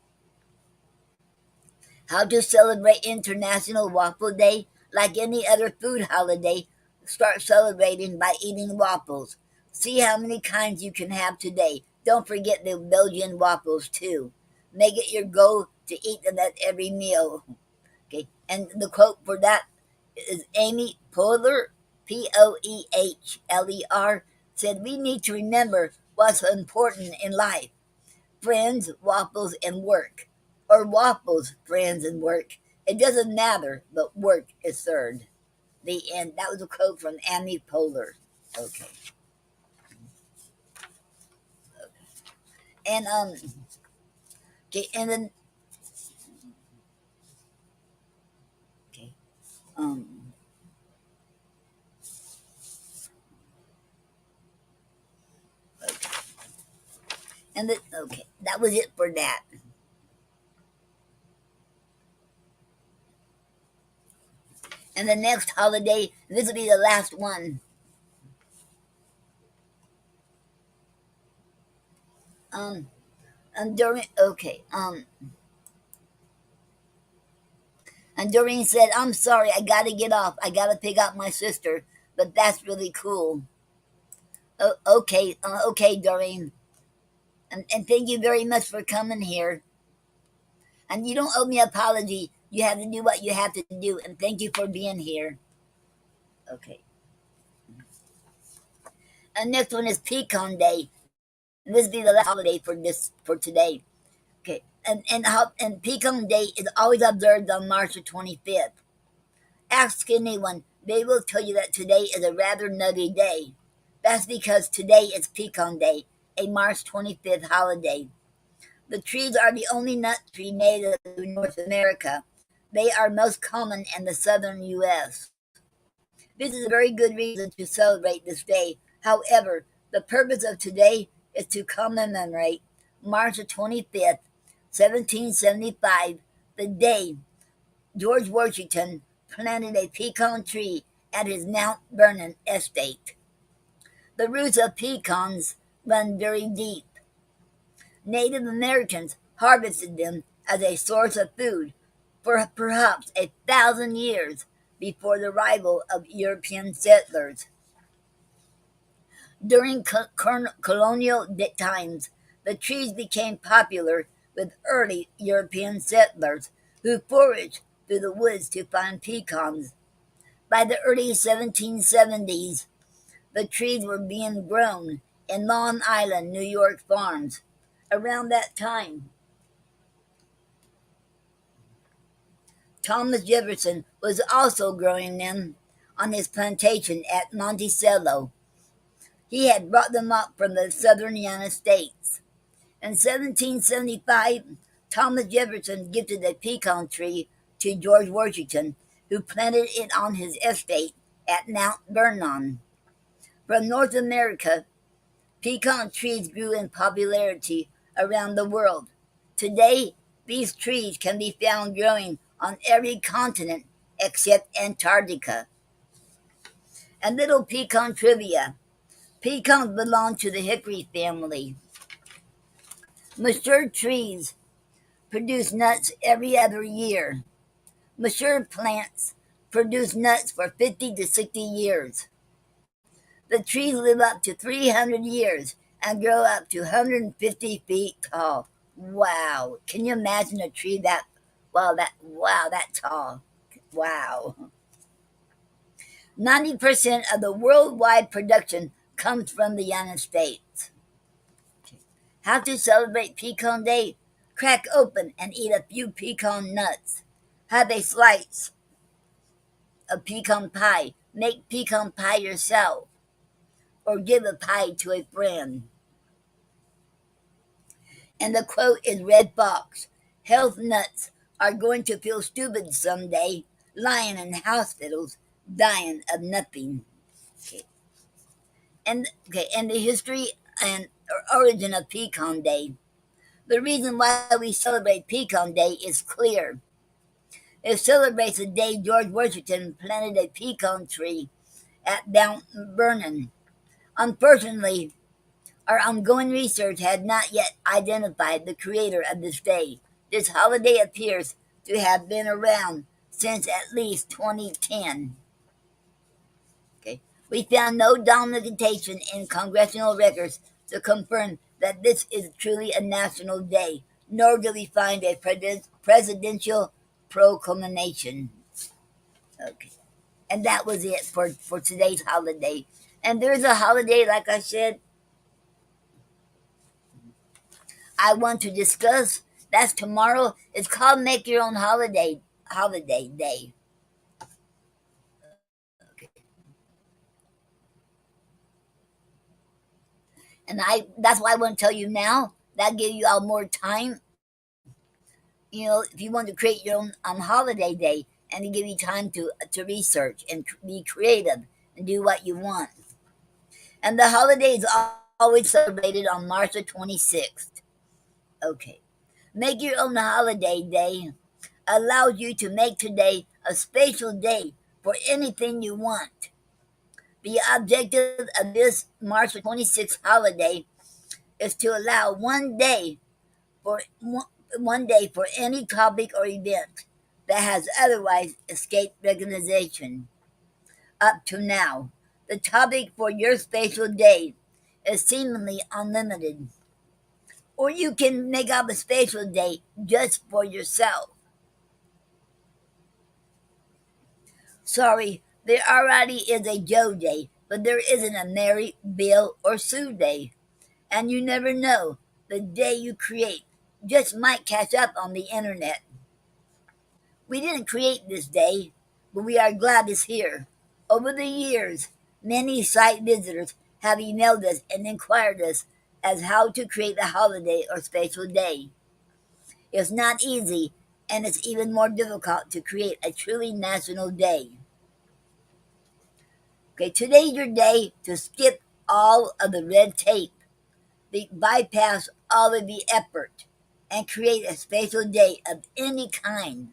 How to celebrate International Waffle Day? Like any other food holiday, start celebrating by eating waffles. See how many kinds you can have today. Don't forget the Belgian waffles too. Make it your goal to eat them at every meal. Okay. And the quote for that is Amy Poehler, Poehler, said, "We need to remember what's important in life: friends, waffles, and work. Or waffles, friends, and work. It doesn't matter, but work is third." The end. That was a quote from Amy Poehler. Okay. And okay, and then okay. Um okay. And then okay, that was it for that. And the next holiday, this will be the last one. Um and during okay, and Doreen said, "I'm sorry, I gotta get off. I gotta pick up my sister, but that's really cool." Okay, Doreen. And thank you very much for coming here. And you don't owe me an apology. You have to do what you have to do. And thank you for being here. Okay. And next one is Pecan Day. And this will be the last holiday for today. Okay. And Pecan Day is always observed on March the 25th. Ask anyone, they will tell you that today is a rather nutty day. That's because today is Pecan Day, a March 25th holiday. The trees are the only nut tree native to North America. They are most common in the southern U.S. This is a very good reason to celebrate this day. However, the purpose of today is to commemorate March the 25th, 1775, the day George Washington planted a pecan tree at his Mount Vernon estate. The roots of pecans run very deep. Native Americans harvested them as a source of food for perhaps 1,000 years before the arrival of European settlers. During colonial times, the trees became popular with early European settlers who foraged through the woods to find pecans. By the early 1770s, the trees were being grown in Long Island, New York farms around that time. Thomas Jefferson was also growing them on his plantation at Monticello. He had brought them up from the southern United States. In 1775, Thomas Jefferson gifted a pecan tree to George Washington, who planted it on his estate at Mount Vernon. From North America, pecan trees grew in popularity around the world. Today, these trees can be found growing on every continent except Antarctica. And little pecan trivia. Pecans belong to the hickory family. Mature trees produce nuts every other year. Mature plants produce nuts for 50 to 60 years. The trees live up to 300 years and grow up to 150 feet tall. Wow. Can you imagine a tree that tall? Wow. 90% of the worldwide production comes from the United States. How to celebrate Pecan Day? Crack open and eat a few pecan nuts. Have a slice of pecan pie. Make pecan pie yourself or give a pie to a friend. And the quote is Red Fox. Health nuts are going to feel stupid someday, lying in hospitals, dying of nothing. Okay. And the history and origin of Pecan Day. The reason why we celebrate Pecan Day is clear. It celebrates the day George Washington planted a pecan tree at Mount Vernon. Unfortunately, our ongoing research had not yet identified the creator of this day. This holiday appears to have been around since at least 2010. Okay. We found no documentation in congressional records to confirm that this is truly a national day, nor do we find a presidential proclamation. Okay. And that was it for today's holiday. And there's a holiday, like I said, I want to discuss. That's tomorrow. It's called Make Your Own Holiday Day. Okay. And that's why I want to tell you now. That give you all more time. If you want to create your own holiday day, and to give you time to research and be creative and do what you want. And the holiday is always celebrated on March the 26th. Okay. Make your own holiday day allows you to make today a special day for anything you want. The objective of this March 26th holiday is to allow one day for any topic or event that has otherwise escaped recognition. Up to now, the topic for your special day is seemingly unlimited. Or you can make up a special day just for yourself. Sorry, there already is a Joe Day, but there isn't a Mary, Bill, or Sue Day. And you never know, the day you create just might catch up on the internet. We didn't create this day, but we are glad it's here. Over the years, many site visitors have emailed us and inquired us as how to create a holiday or special day. It's not easy, and it's even more difficult to create a truly national day. Okay, today's your day to skip all of the red tape, bypass all of the effort, and create a special day of any kind.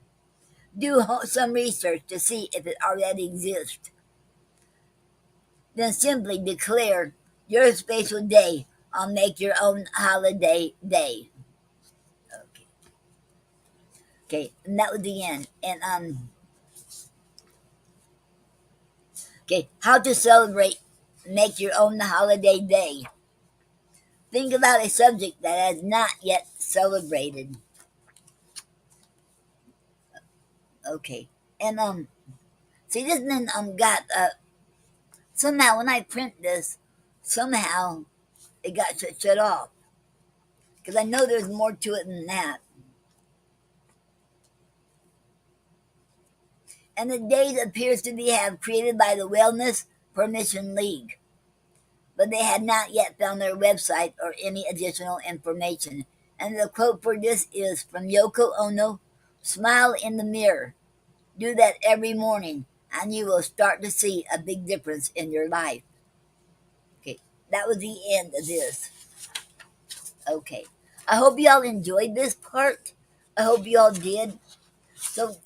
Do some research to see if it already exists. Then simply declare your special day on Make Your Own Holiday Day. Okay, okay, and that was the end. And okay, how to celebrate Make Your Own Holiday Day. Think about a subject that has not yet celebrated. Okay, and see this one got somehow when I print this, somehow it got shut off. Because I know there's more to it than that. And the date appears to be have created by the Wellness Permission League, but they had not yet found their website or any additional information. And the quote for this is from Yoko Ono: "Smile in the mirror. Do that every morning, and you will start to see a big difference in your life." Okay, that was the end of this. Okay, I hope y'all enjoyed this part. I hope y'all did. So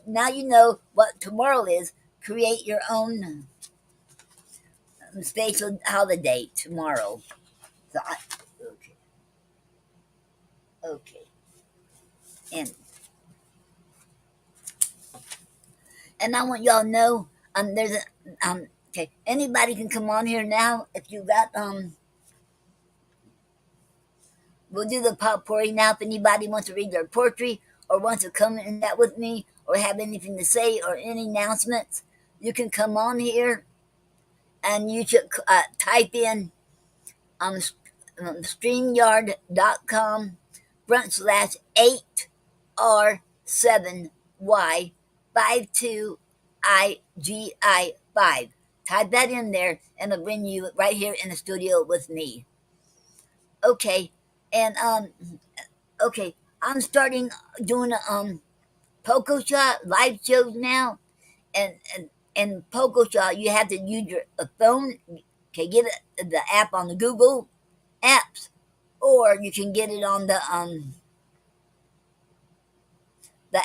now you know what tomorrow is. Create your own spatial holiday tomorrow. Okay, okay, and I want y'all to know there's a okay. Anybody can come on here now if you got We'll do the potpourri now. If anybody wants to read their poetry or wants to come and chat with me or have anything to say or any announcements, you can come on here and you should type in um, StreamYard.com /8R7Y52IGI5. Type that in there and it'll bring you right here in the studio with me. Okay, and okay, I'm starting doing Poco Shot live shows now, and Poco Shot you have to use your phone. Okay, get the app on the Google apps, or you can get it on the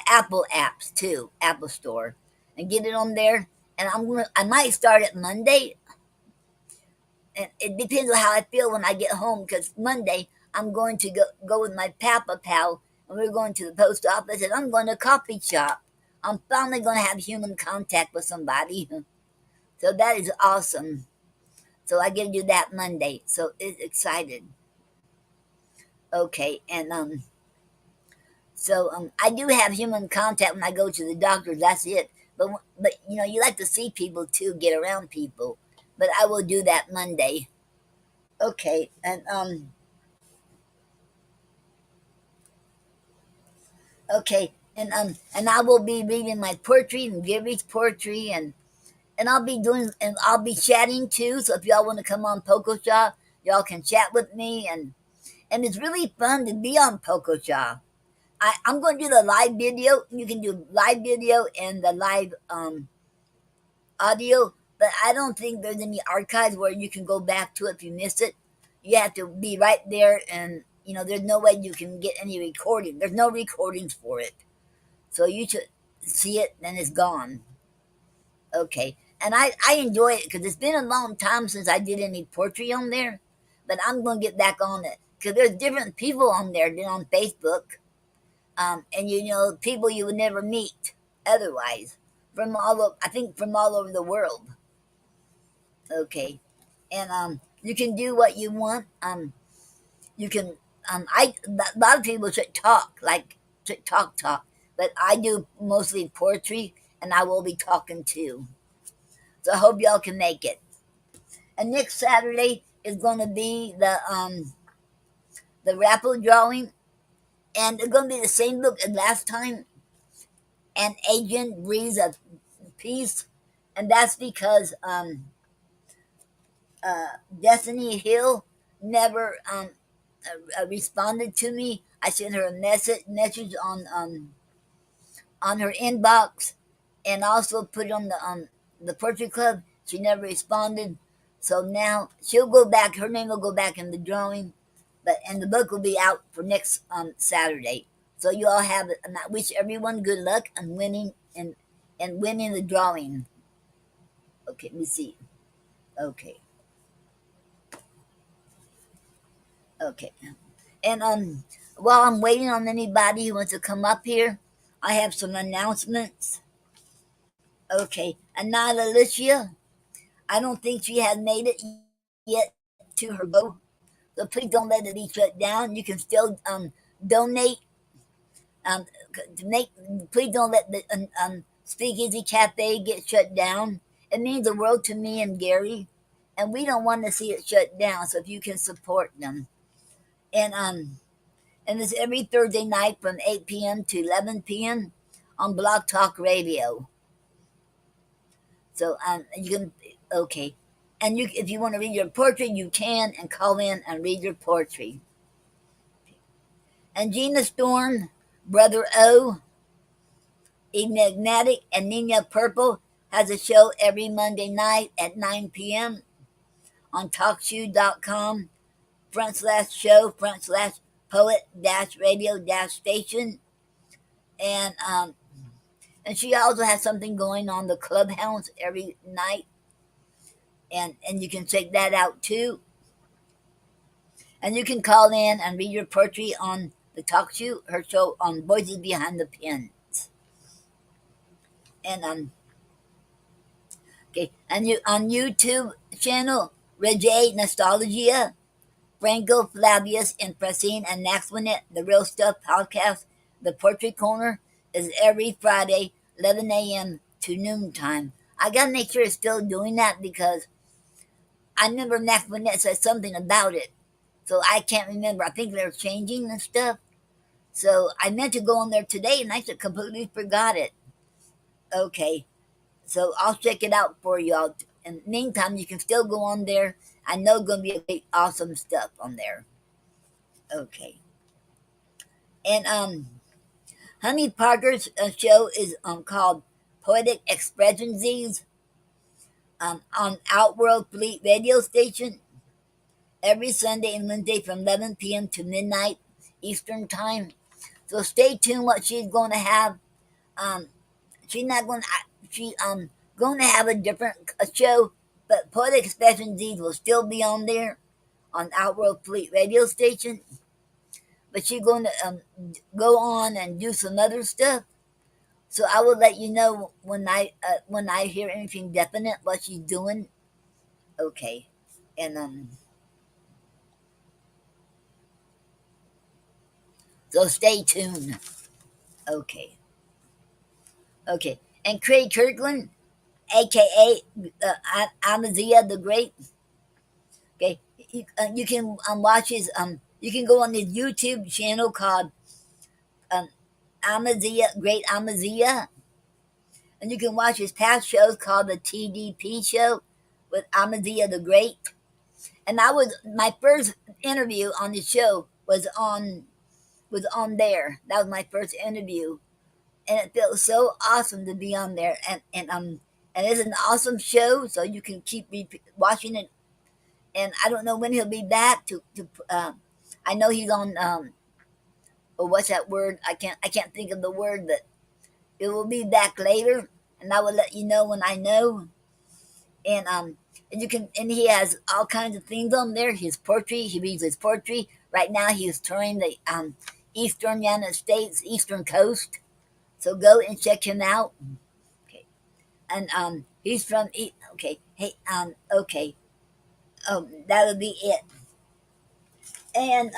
Apple apps too, Apple Store, and get it on there. And I might start it Monday, and it depends on how I feel when I get home. Because Monday I'm going to go with my Papa Pal, and we're going to the post office, and I'm going to a coffee shop. I'm finally going to have human contact with somebody, so that is awesome. So I get to do that Monday. So it's excited. Okay, and so I do have human contact when I go to the doctor. That's it. But you know you like to see people too, get around people. But I will do that Monday. Okay, and okay, and I will be reading my poetry and Gary's poetry, and I'll be chatting too. So if y'all want to come on Poco Shop, y'all can chat with me, and it's really fun to be on Poco Shop. I'm going to do the live video. You can do live video and the live audio, but I don't think there's any archives where you can go back to it if you miss it. You have to be right there, and you know there's no way you can get any recording. There's no recordings for it, so you should see it, then it's gone. Okay, and I enjoy it because it's been a long time since I did any poetry on there, but I'm going to get back on it because there's different people on there than on Facebook, and you know people you would never meet otherwise from all over. I think from all over the world. Okay, and you can do what you want. You can a lot of people should talk like should talk, but I do mostly poetry, and I will be talking too. So I hope y'all can make it. And next Saturday is going to be the raffle drawing, and it's going to be the same book as last time. An Agent Breeze of Peace, and that's because Destiny Hill never responded to me. I sent her a message on her inbox, and also put it on the Poetry Club. She never responded, so now she'll go back. Her name will go back in the drawing, and the book will be out for next Saturday. So you all have it, and I wish everyone good luck and winning the drawing. Okay, let me see. Okay, okay. And while I'm waiting on anybody who wants to come up here, I have some announcements. Okay, Anna Alicia, I don't think she has made it yet to her goal, so please don't let it be shut down. You can still donate. Um, to make Please don't let the Speakeasy Cafe get shut down. It means the world to me and Gary, and we don't want to see it shut down. So if you can support them, and it's every Thursday night from 8 p.m. to 11 p.m. on Blog Talk Radio. So you can okay, and you if you want to read your poetry, you can and call in and read your poetry. And Gina Storm, Brother O, Enigmatic, and Nina Purple has a show every Monday night at 9 p.m. on TalkShoe.com /show /poet radio station. And and she also has something going on the Clubhouse every night, and you can check that out too. And you can call in and read your poetry on the Talk Show, her show on Voices Behind the Pens. And okay, and you on YouTube channel Reggae Nostalgia, Franco Flavius and Francine and Naxwinet, the Real Stuff podcast. The Poetry Corner is every Friday, 11 a.m. to noontime. I gotta make sure it's still doing that because I remember Naxwinet said something about it. So I can't remember. I think they're changing and stuff. So I meant to go on there today and I just completely forgot it. Okay. So I'll check it out for y'all. In the meantime, you can still go on there. I know it's going to be a big, awesome stuff on there. Okay. And Honey Parker's show is called Poetic Expressions on Outworld Fleet radio station every Sunday and Wednesday from 11 p.m. to midnight Eastern time. So stay tuned what she's going to have. Um, she's not going to, she going to have a different show, but Poetic Expressions will still be on there on Outworld Fleet radio station. But she's going to go on and do some other stuff. So I will let you know when I hear anything definite what she's doing. Okay, and so stay tuned. Okay, okay, and Craig Kirkland, aka Amazia the Great. Okay, you can watch his you can go on his YouTube channel called um Amazia Great Amazia, and you can watch his past shows called the TDP Show with Amazia the Great. And I was my first interview on the show was on there. That was my first interview, and it felt so awesome to be on there. And it's an awesome show, so you can keep watching it. And I don't know when he'll be back to. I know he's on. Or what's that word? I can't think of the word, but it will be back later, and I will let you know when I know. And you can and he has all kinds of things on there. His poetry, he reads his poetry. Right now he's touring the eastern United States, eastern coast. So go and check him out. Okay. And he's from okay. Hey okay. That'll be it. And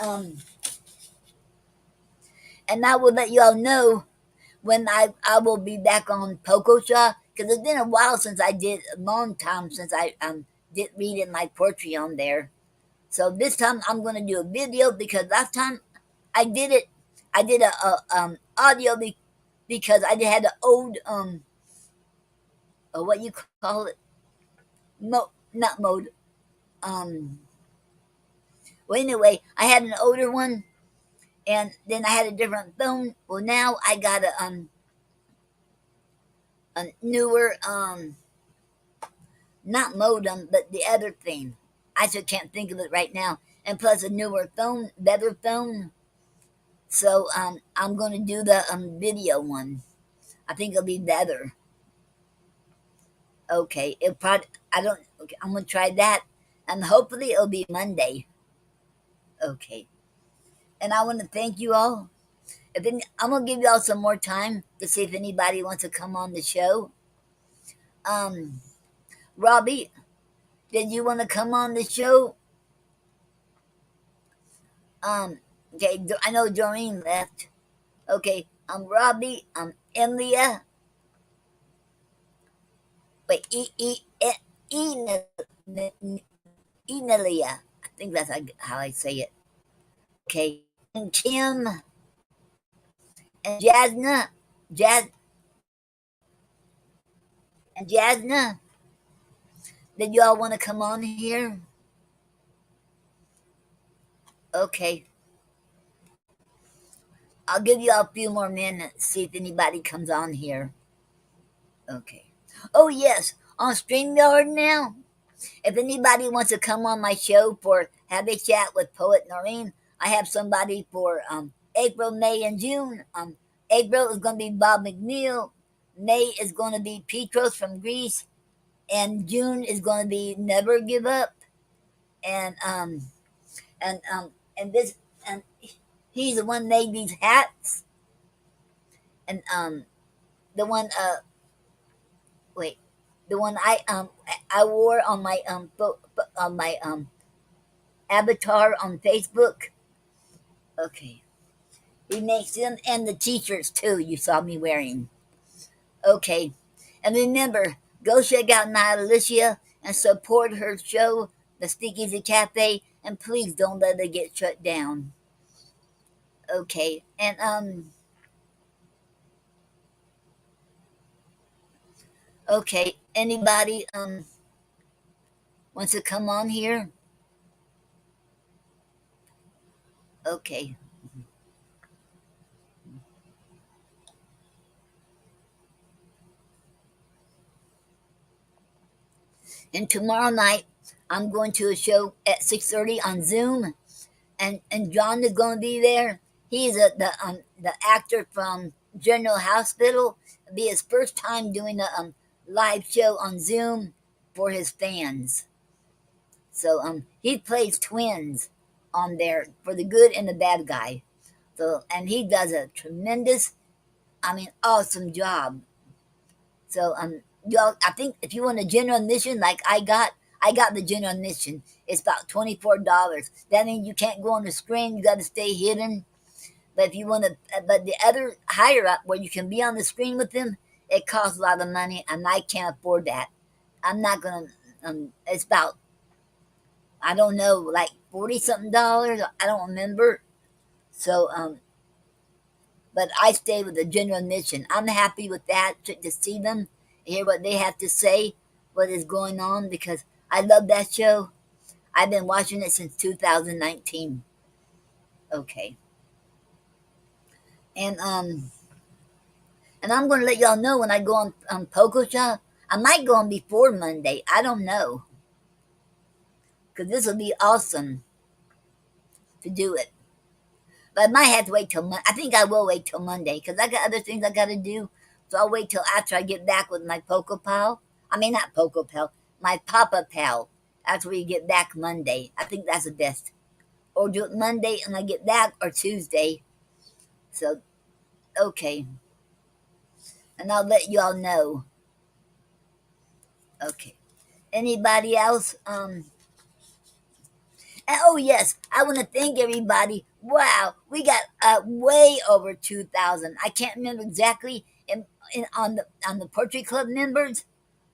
and I will let you all know when I will be back on Pokosha because it's been a while since I did a long time since I did read my poetry on there. So this time I'm gonna do a video because last time I did it, I did a audio because I had an old what you call it, not mode. Um, well anyway, I had an older one, and then I had a different phone. Well now I got a newer not modem, but the other thing. I just can't think of it right now. And plus a newer phone, better phone. So I'm gonna do the video one. I think it'll be better. Okay, it probably I don't. Okay, I'm gonna try that, and hopefully it'll be Monday. Okay, and I want to thank you all. I'm gonna give you all some more time to see if anybody wants to come on the show. Um, Robbie, did you want to come on the show? Okay, I know Doreen left. Okay, Robbie, Emlia, Wait, Enelia. I think that's how I say it. Okay. And Kim and Jazz and Jasna. Did y'all want to come on here? Okay. I'll give you a few more minutes, see if anybody comes on here. Okay. Oh yes, on StreamYard now. If anybody wants to come on my show for have a chat with Poet Noreen, I have somebody for April, May, and June. April is going to be Bob McNeil. May is going to be Petros from Greece, and June is going to be Never Give Up. And and um and this and he's the one made these hats, and the one wait, the one I wore on my on my avatar on Facebook. Okay. He makes them and the t-shirts too you saw me wearing. Okay. And remember, go check out Nia Alicia and support her show, The Speakeasy Cafe, and please don't let it get shut down. Okay. And okay. Anybody wants to come on here? Okay. And tomorrow night I'm going to a show at 6:30 on Zoom, and John is going to be there. He's the actor from General Hospital. It'll be his first time doing a live show on Zoom for his fans. So he plays twins on there for the good and the bad guy. So and he does a tremendous, I mean, awesome job. So y'all, I think if you want a general admission like I got the general admission. It's about $24. That means you can't go on the screen. You got to stay hidden. But if you want to, but the other higher up where you can be on the screen with them, it costs a lot of money, and I can't afford that. I'm not gonna. It's about I don't know, like 40 something dollars. I don't remember. So but I stay with the general admission. I'm happy with that to see them, hear what they have to say, what is going on because I love that show. I've been watching it since 2019. Okay, and and I'm going to let y'all know when I go on Poco Shop. I might go on before Monday. I don't know because this will be awesome to do it. But I might have to wait till I think I will wait till Monday because I got other things I got to do. So I'll wait till after I get back with my Poco Pal. I mean, not Poco Pal, my Papa Pal. After we get back Monday. I think that's the best. Or do it Monday and I get back or Tuesday. So, okay. And I'll let y'all know. Okay. Anybody else? Oh yes, I want to thank everybody. Wow, we got way over 2,000. I can't remember exactly on the Poetry Club members.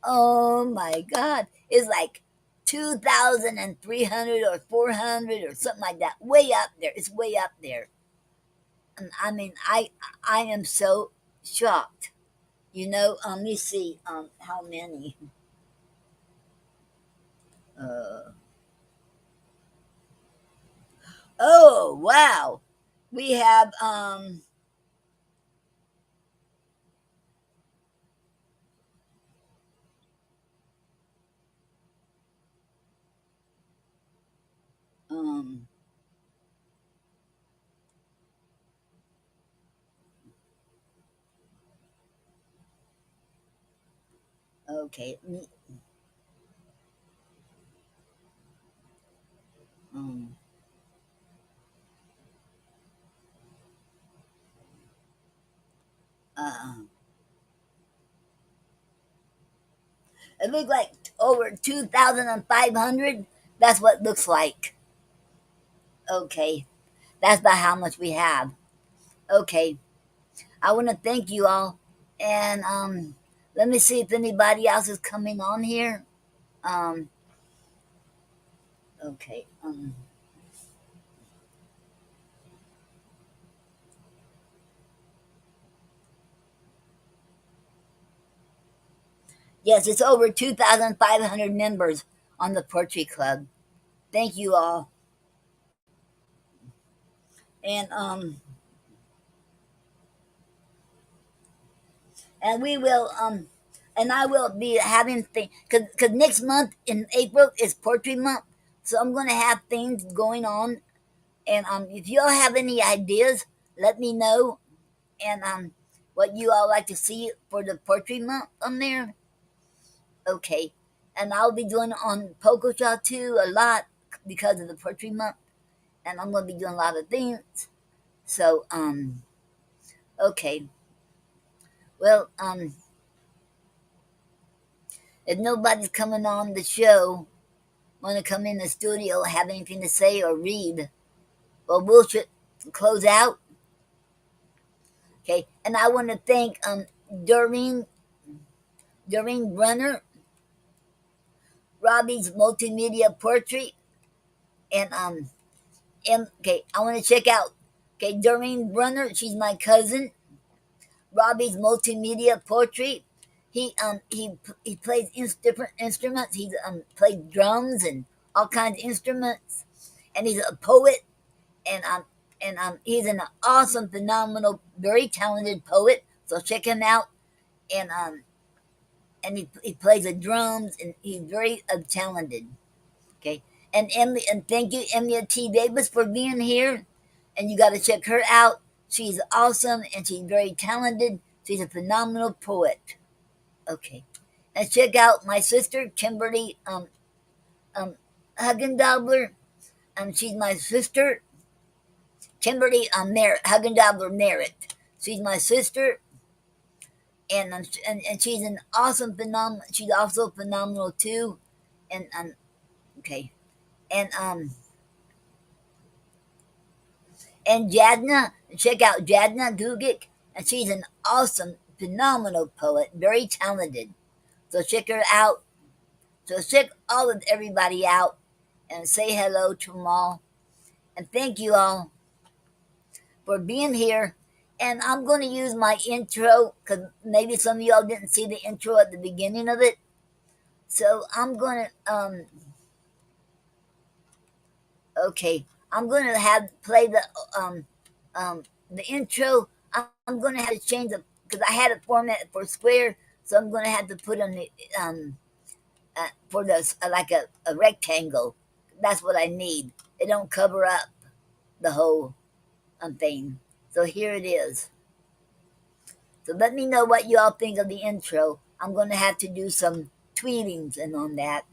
Oh my God, it's like 2,300 or 400 or something like that. Way up there. It's way up there. And I mean, I am so shocked. You know, let me see how many. Uh, oh wow, we have um okay. Um, uh, it looks like over 2,500. That's what it looks like. Okay, that's about how much we have. Okay, I want to thank you all, and Let me see if anybody else is coming on here. Um, okay. Yes, it's over 2,500 members on the Poetry Club. Thank you all. And and we will and I will be having things because next month in April is Poetry Month, so I'm going to have things going on. And if you all have any ideas, let me know. And what you all like to see for the Poetry Month on there. Okay, and I'll be doing it on Pococha too a lot because of the Poetry Month, and I'm going to be doing a lot of things. So okay, well if nobody's coming on the show, want to come in the studio, have anything to say or read, well, we'll close out. Okay, and I want to thank Doreen Brunner, Robbie's Multimedia Portrait, and okay, I want to check out. Okay, Doreen Brunner, she's my cousin. Robbie's Multimedia Portrait. He plays different instruments. He's played drums and all kinds of instruments, and he's a poet. And he's an awesome, phenomenal, very talented poet. So check him out. And he plays the drums, and he's very talented. Okay, and Emily, and thank you, Emily T. Davis, for being here. And you got to check her out. She's awesome, and she's very talented. She's a phenomenal poet. Okay, and check out my sister Kimberly um Hugendobler. She's my sister Kimberly Merritt Hugendobler Merritt. She's my sister, and she's an awesome phenomenal. She's also phenomenal too, and okay, and and Jadna. Check out Jadna Dugic, and she's an awesome, phenomenal poet, very talented. So check her out. So check all of everybody out, and say hello to them all, and thank you all for being here. And I'm going to use my intro because maybe some of y'all didn't see the intro at the beginning of it. So I'm going to okay, I'm going to have play the intro. I'm going to have to change the because I had a format for square, so I'm going to have to put on the for the like a rectangle. That's what I need. It don't cover up the whole thing. So here it is. So let me know what you all think of the intro. I'm going to have to do some tweetings and on that.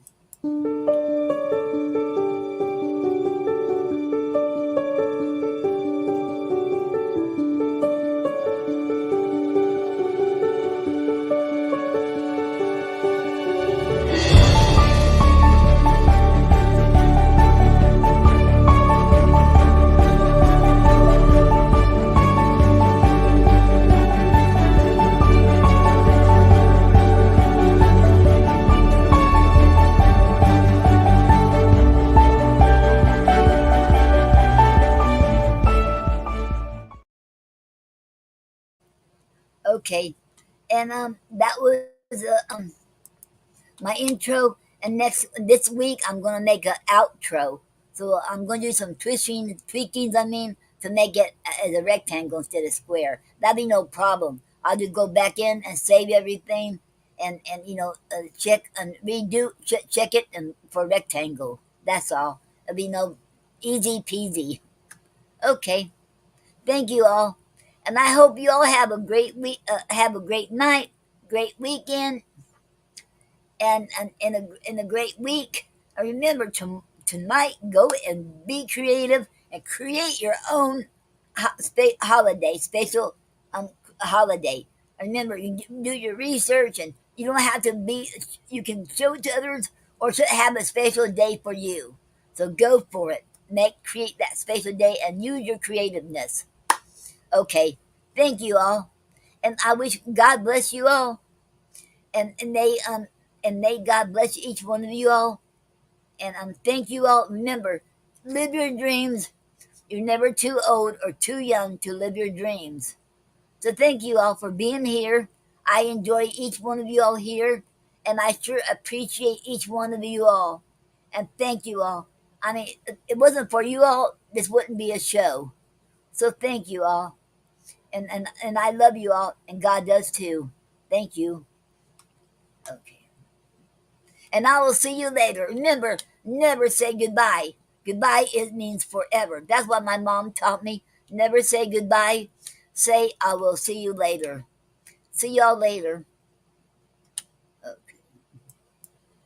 Okay, and that was my intro. And next this week, I'm gonna make an outro. So I'm gonna do some tweakings. I mean, to make it as a rectangle instead of square. That'd be no problem. I'll just go back in and save everything, and check and redo check it and for rectangle. That's all. It'll be no easy peasy. Okay. Thank you all. And I hope you all have a great week, have a great night, great weekend, and in a great week. And remember, tonight, go and be creative and create your own holiday, special holiday. And remember, you do your research, and you don't have to be, you can show it to others or have a special day for you. So go for it. Create that special day and use your creativeness. Okay. Thank you all. And I wish God bless you all. and they God bless each one of you all, and thank you all. Remember, live your dreams. You're never too old or too young to live your dreams. So thank you all for being here. I enjoy each one of you all here, and I sure appreciate each one of you all. And thank you all. I mean, it wasn't for you all, this wouldn't be a show. So thank you all. And I love you all, and God does too. Thank you. Okay. And I will see you later. Remember, never say goodbye. Goodbye, it means forever. That's what my mom taught me. Never say goodbye. Say, I will see you later. See y'all later.